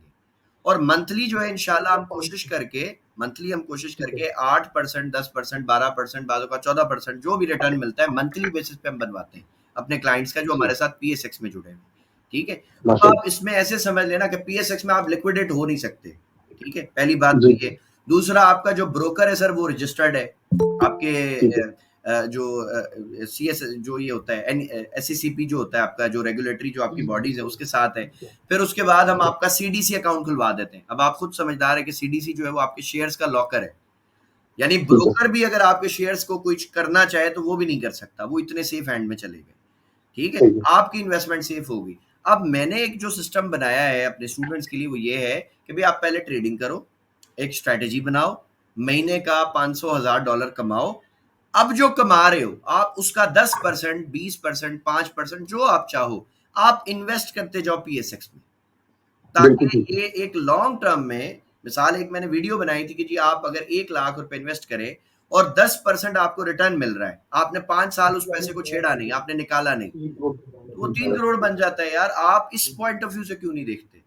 और मंथली जो है इंशाल्लाह हम कोशिश करके मंथली हम कोशिश ठीक है। करके 8%, 10%, 12%, बाजू का 14% जो भी रिटर्न मिलता है मंथली बेसिस पे हम बनवाते हैं अपने क्लाइंट्स का जो हमारे साथ पीएसएक्स में जुड़े हैं। ठीक है, तो माशाल्लाह। आप इसमें ऐसे समझ लेना कि पीएसएक्स में आप लिक्विडेट हो नहीं सकते। ठीक है, पहली बात जी। तो ये। दूसरा, आपका जो ब्रोकर है सर वो रजिस्टर्ड है आपके ठीक है। जो सीएस जो ये होता है एससीसीपी जो होता है आपका जो रेगुलेटरी जो आपकी बॉडीज है उसके साथ है। फिर उसके बाद हम आपका सीडीसी अकाउंट खुलवा देते हैं। अब आप खुद समझदार है कि सीडीसी जो है वो आपके शेयर्स का लॉकर है, यानी ठीक है। ब्रोकर भी अगर आपके शेयर्स को कुछ करना चाहे तो वो भी नहीं कर सकता, वो इतने सेफ हैंड में चले गए। ठीक है, सही है। आपकी इन्वेस्टमेंट सेफ होगी। अब मैंने एक जो सिस्टम बनाया है अपने स्टूडेंट्स के लिए वो ये है कि भाई आप पहले ट्रेडिंग करो, एक स्ट्रेटेजी बनाओ, महीने का 500,000 डॉलर कमाओ। अब जो कमा रहे हो आप उसका 10%, 20%, 5% जो आप चाहो आप इन्वेस्ट करते जाओ पीएसएक्स में, बिल्कुल ताकि ठीक है। ये एक लॉन्ग टर्म में, मिसाल एक मैंने वीडियो बनाई थी कि जी आप अगर 1 लाख रुपए इन्वेस्ट करें और 10% आपको रिटर्न मिल रहा है, आपने 5 साल उस पैसे को छेड़ा नहीं, आपने निकाला नहीं, तो वो 3 करोड़ बन जाता है। यार आप इस पॉइंट ऑफ व्यू से क्यों नहीं देखते?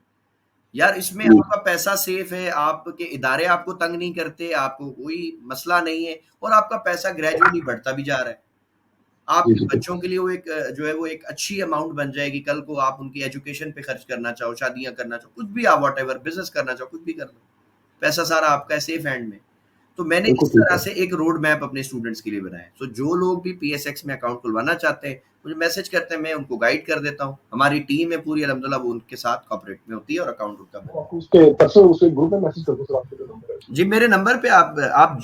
यार इसमें जी। आपका पैसा सेफ है, आपके इदारे आपको तंग नहीं करते, आपको कोई मसला नहीं है, और आपका पैसा ग्रेजुअली बढ़ता भी जा रहा है। जी आपके जी बच्चों के लिए वो एक जो है वो एक अच्छी अमाउंट बन जाएगी। कल को आप उनकी एजुकेशन पे खर्च करना चाहो, शादियां करना चाहो, कुछ भी आप व्हाटएवर बिजनेस करना चाहो, कुछ भी कर लो, पैसा सारा आपका है सेफ हैंड में। तो मैंने बिल्कुल इस ठीक तरह है। से एक रोड मैप अपने स्टूडेंट्स के लिए बनाया है। तो जो लोग भी पीएसएक्स में अकाउंट खुलवाना चाहते हैं मुझे मैसेज करते हैं, मैं उनको गाइड कर देता हूँ। हमारी टीम है पूरी अल्हम्दुलिल्लाह, वो उनके साथ कॉपरेट में होती है और अकाउंट उनका बनता है। आपको उसके परसों उसे ग्रुप में मैसेज कर दो सर, आपके जो नंबर है। जी, मेरे नंबर पे आप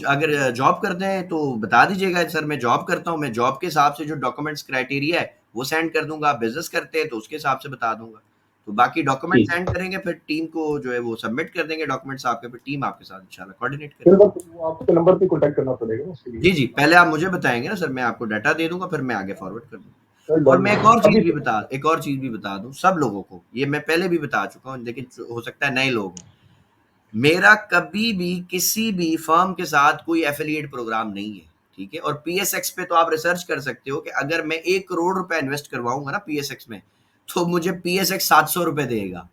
अगर जॉब करते हैं तो बता दीजिएगा सर मैं जॉब करता हूँ, मैं जॉब के हिसाब से जो डॉक्यूमेंट्स क्राइटेरिया है वो सेंड कर दूंगा। आप बिजनेस करते हैं तो उसके हिसाब से बता दूंगा। तो बाकी डॉक्यूमेंट ठीक है। सेंड करेंगे, फिर टीम को जो है वो सबमिट कर देंगे डॉक्यूमेंट्स आपके, फिर टीम आपके साथ इंशाल्लाह कोऑर्डिनेट फिर करेगी। बस वो आपके नंबर पे कांटेक्ट करना पड़ेगा ना उसके लिए। जी, जी, पहले आप मुझे बताएँगे ना सर, मैं आपको डाटा दे दूँगा, फिर मैं आगे फॉरवर्ड कर दूँगा। सर और डन मैं है। अभी एक और चीज़ भी बता दूँ सब लोगों को, ये मैं पहले भी बता चुका हूँ, लेकिन हो सकता है नए लोग हों। मेरा कभी भी किसी भी फर्म के साथ कोई एफिलिएट प्रोग्राम नहीं है, ठीक है? और पीएसएक्स पे तो आप रिसर्च कर सकते हो कि अगर मैं 1 करोड़ रुपए इन्वेस्ट करवाऊँगा ना पीएसएक्स में, तो मुझे पीएसएक्स ₹700 देगा,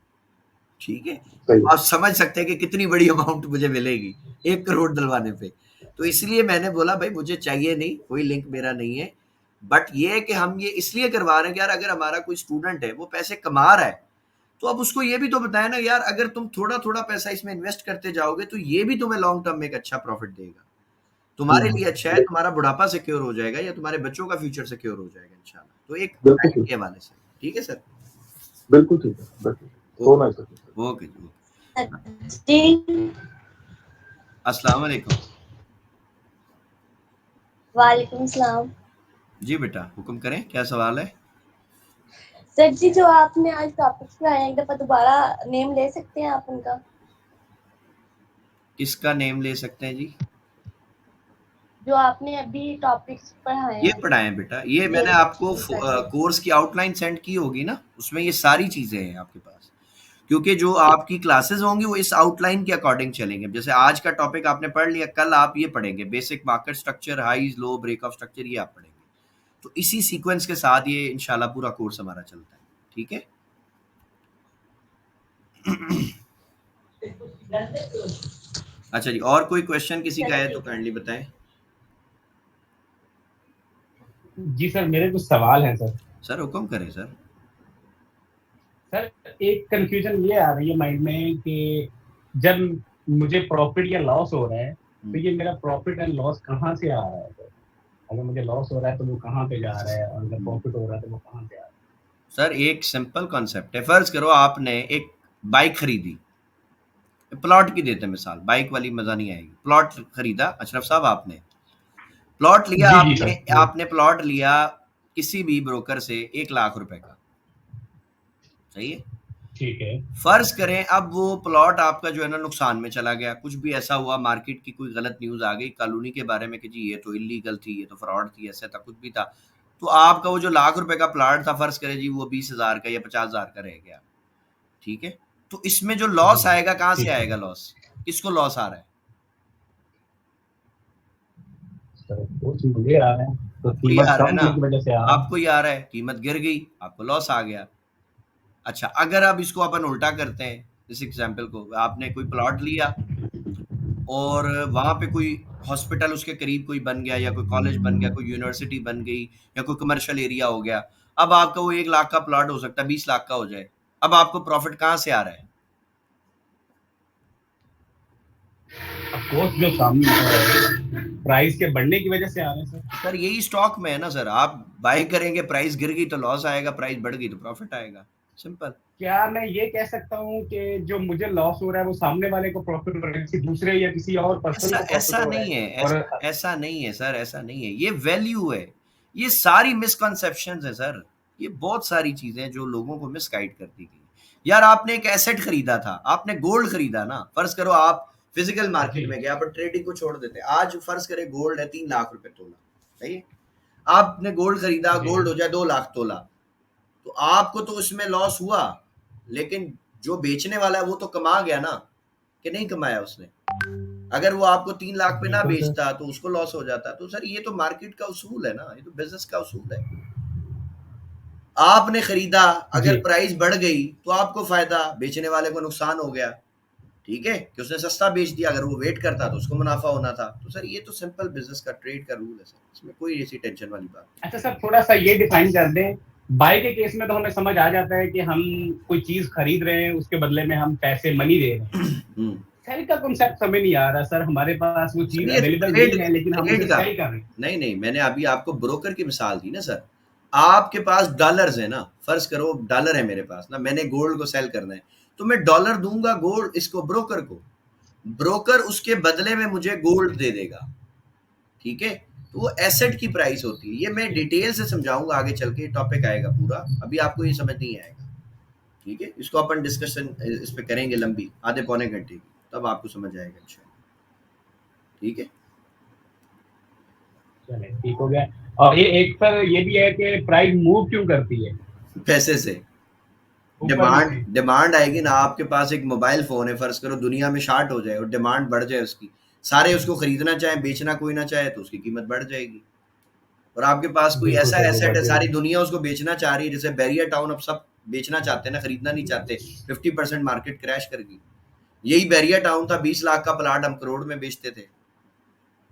ठीक है? सही है। आप समझ सकते हैं कि कितनी बड़ी अमाउंट मुझे मिलेगी 1 करोड़ डलवाने पे। तो इसलिए मैंने बोला भाई मुझे चाहिए नहीं, कोई लिंक मेरा नहीं है। बट ये है कि हम ये इसलिए करवा रहे हैं कि यार अगर हमारा कोई स्टूडेंट है, वो पैसे कमा रहा है, तो अब उसको ये भी तो बताएं ना यार, अगर तुम थोड़ा-थोड़ा पैसा इसमें इन्वेस्ट करते जाओगे, तो ये भी तुम्हें लॉन्ग टर्म में एक अच्छा प्रॉफिट देगा। तुम्हारे लिए अच्छा है, तुम्हारा बुढ़ापा सिक्योर हो जाएगा या तुम्हारे बच्चों का फ्यूचर सिक्योर हो जाएगा इंशाल्लाह। तो एक बिल्कुल प्लानिंग ठीक के हवाले से। ठीक है सर? बिल्कुल ठीक है। बिल्कुल ओ सो नाइस सर। ओके जी, ओके। जी, अस्सलाम वालेकुम। वालेकुम सलाम। जी बेटा, हुक्म करें, क्या सवाल है? सर जी, जो आपने आज टॉपिक्स पढ़ाए हैं, एक दफा दोबारा नेम ले सकते हैं आप उनका? किसका नेम ले सकते हैं जी? जो आपने अभी टॉपिक्स पढ़ाए ये हैं, पढ़ाएँ बेटा, ये ये मैंने आपको करके। कोर्स की आउटलाइन सेंड की होगी ना, उसमें ये सारी चीज़ें हैं आपके पास। क्योंकि जो आपकी क्लासेस होंगी वो इस आउटलाइन के अकॉर्डिंग चलेंगे। जैसे आज का टॉपिक आपने पढ़ लिया, कल आप ये पढ़ेंगे बेसिक मार्केट स्ट्रक्चर, हाइज, लो, ब्रेकऑफ स्ट्रक्चर, ये आप पढ़ेंगे। तो इसी सीक्वेंस के साथ ये इंशाल्लाह पूरा कोर्स हमारा चलता है। ठीक है? अच्छा जी, और कोई क्वेश्चन किसी का है तो काइंडली बताएँ। जी सर, मेरे कुछ सवाल हैं सर। सर हुक्म करें सर। सर, एक कंफ्यूजन ये आ रही है माइंड में कि जब मुझे प्रॉफिट या लॉस हो रहा है, तो ये मेरा प्रॉफिट एंड लॉस कहाँ से आ रहा है सर? अगर मुझे लॉस हो रहा है तो वो कहाँ पे जा रहा है, और अगर प्रॉफिट हो रहा है तो वो कहाँ पे आ रहा है? सर एक सिंपल कॉन्सेप्ट है। फर्ज करो आपने एक बाइक खरीदी, प्लॉट की देते हैं मिसाल, बाइक वाली मजा नहीं आएगी। प्लॉट खरीदा अशरफ साहब, आपने प्लॉट लिया, जी जी आपने सर। आपने प्लॉट लिया किसी भी ब्रोकर से 1 लाख रुपए का, सही है? ठीक है। फर्ज करें अब वो प्लॉट आपका जो है ना नुकसान में चला गया, कुछ भी ऐसा हुआ, मार्केट की कोई गलत न्यूज आ गई कॉलोनी के बारे में कि जी ये तो इलीगल थी, ये तो फ्रॉड थी, ऐसा था, कुछ भी था, तो आपका वो जो लाख रुपए का प्लॉट था फर्ज करें जी वो 20,000 का या 50,000 का रह गया। ठीक है, तो इसमें जो लॉस आएगा कहाँ से ठीक है आएगा? लॉस किसको लॉस आ रहा है? सर, वो चीज मुझे आ रहा है, तो आपको ही कीमत आ रहा है कम ना, होने की वजह से आ रहा है। आपको ही आ रहा है, कीमत गिर गई, आपको लॉस आ गया। अच्छा, अगर अब इसको अपन उल्टा करते हैं, इस एग्जाम्पल को, आपने कोई प्लॉट लिया, और वहाँ पे कोई हॉस्पिटल उसके करीब कोई बन गया, या कोई कॉलेज बन गया, कोई यूनिवर्सिटी बन गई, या कोई कमर्शियल एरिया हो गया, अब आपका वो 1 लाख का प्लॉट हो सकता है 20 लाख का हो जाए। अब आपको प्रॉफिट कहाँ से आ रहा है? ऑफकोर्स जो सामने प्राइस के बढ़ने की वजह से आ रहे हैं सर। सर यही स्टॉक में है ना सर, आप बाय करेंगे, प्राइस गिर गई तो लॉस आएगा, प्राइस बढ़ गई तो प्रॉफिट आएगा, सिंपल। क्या मैं ये कह सकता हूँ कि जो मुझे लॉस हो रहा है वो सामने वाले को प्रॉफिट हो रहा है, किसी दूसरे या किसी और पर्सन ऐसा को प्रॉफिट ऐसा हो रहा नहीं है? है, और ऐसा नहीं है सर, ऐसा नहीं है, ये वैल्यू है। ये सारी मिसकंसेप्शंस है सर, ये बहुत सारी चीजें हैं जो लोगों को मिसगाइड करती गई। यार आपने एक एसेट खरीदा था, आपने गोल्ड खरीदा ना, फर्ज करो आप फिजिकल मार्केट जी में गए, आप ट्रेडिंग को छोड़ देते, आज फर्ज करें गोल्ड है 3 लाख रुपए तोला, सही है? आपने गोल्ड खरीदा, जी गोल्ड हो जाए 2 लाख तोला, तो आपको तो उसमें लॉस हुआ, लेकिन जो बेचने वाला है वो तो कमा गया ना, कि नहीं कमाया उसने? अगर वो आपको 3 लाख पे ना बिल्कुल सर। बेचता तो उसको लॉस हो जाता। तो सर ये तो मार्केट का उसूल है ना, ये तो बिजनेस का उसूल है। आपने खरीदा, जी अगर प्राइस बढ़ गई तो आपको फायदा, बेचने वाले को नुकसान हो गया, ठीक है, कि उसने सस्ता बेच दिया, अगर वो वेट करता तो उसको मुनाफा होना था। तो सर ये तो सिंपल बिजनेस का, ट्रेड का रूल है सर, इसमें कोई ऐसी टेंशन वाली बात अच्छा सर, थोड़ा सा ये डिफाइन कर दें। बाय के केस में तो हमें समझ आ जाता है कि हम कोई चीज खरीद रहे हैं, उसके बदले में हम पैसे मनी दे रहे हैं। नहीं। सेल का कॉन्सेप्ट समझ नहीं आ रहा सर, हमारे पास वो सर चीज ये अवेलेबल ट्रेड, नहीं है लेकिन हम ट्रेड उसे का, सेल कर रहे हैं। नहीं नहीं, मैंने अभी आपको ब्रोकर की मिसाल दी ना सर। आपके पास डॉलर्स है ना, फर्ज करो डॉलर है मेरे पास ना, मैंने गोल्ड को सेल करना है, तो मैं डॉलर दूंगा गोल्ड इसको ब्रोकर को, ब्रोकर उसके बदले में मुझे गोल्ड दे देगा, ठीक है? तो वो एसेट की प्राइस होती है। ये मैं डिटेल से समझाऊंगा आगे चल के, टॉपिक आएगा पूरा, अभी आपको ये समझ नहीं आएगा, ठीक है? इसको अपन डिस्कशन इस पे करेंगे लंबी, आधे पौने घंटे की, तब आपको समझ आएगा इंशाल्लाह, ठीक है? चले ठीक हो गया। और ये एक सर ये भी है कि प्राइस मूव क्यों करती है पैसे से ऊपर डिमांड, नीचे? डिमांड आएगी ना। आपके पास एक मोबाइल फोन है, फर्ज करो दुनिया में शार्ट हो जाए और डिमांड बढ़ जाए उसकी, सारे उसको खरीदना चाहे, बेचना कोई ना चाहे, तो उसकी कीमत बढ़ जाएगी। और आपके पास कोई बिल्कुल ऐसा सर, वो एसेट बढ़ है, सारी जाएगी। दुनिया उसको बेचना चाह रही है, जैसे बैरियर टाउन अब सब बेचना चाहते हैं ना, खरीदना नहीं चाहते, 50% मार्केट क्रैश कर गई। यही बैरियर टाउन था, 20 लाख का प्लाट हम करोड़ में बेचते थे।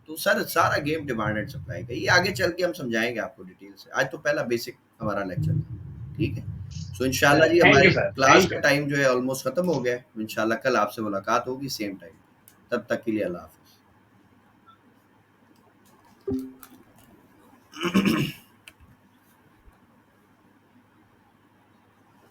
तो सर सारा गेम डिमांड एंड सप्लाई का, ये आगे चल के हम समझाएंगे आपको डिटेल से, आज तो पहला बेसिक हमारा लेक्चर था, ठीक है? सो इंशाल्लाह जी, थैंक हमारी यू सर, क्लास थैंक का यू। टाइम जो है ऑलमोस्ट खत्म हो गया है। इंशाल्लाह कल आपसे मुलाकात होगी सेम टाइम, तब तक के लिए अल्लाह हाफिज।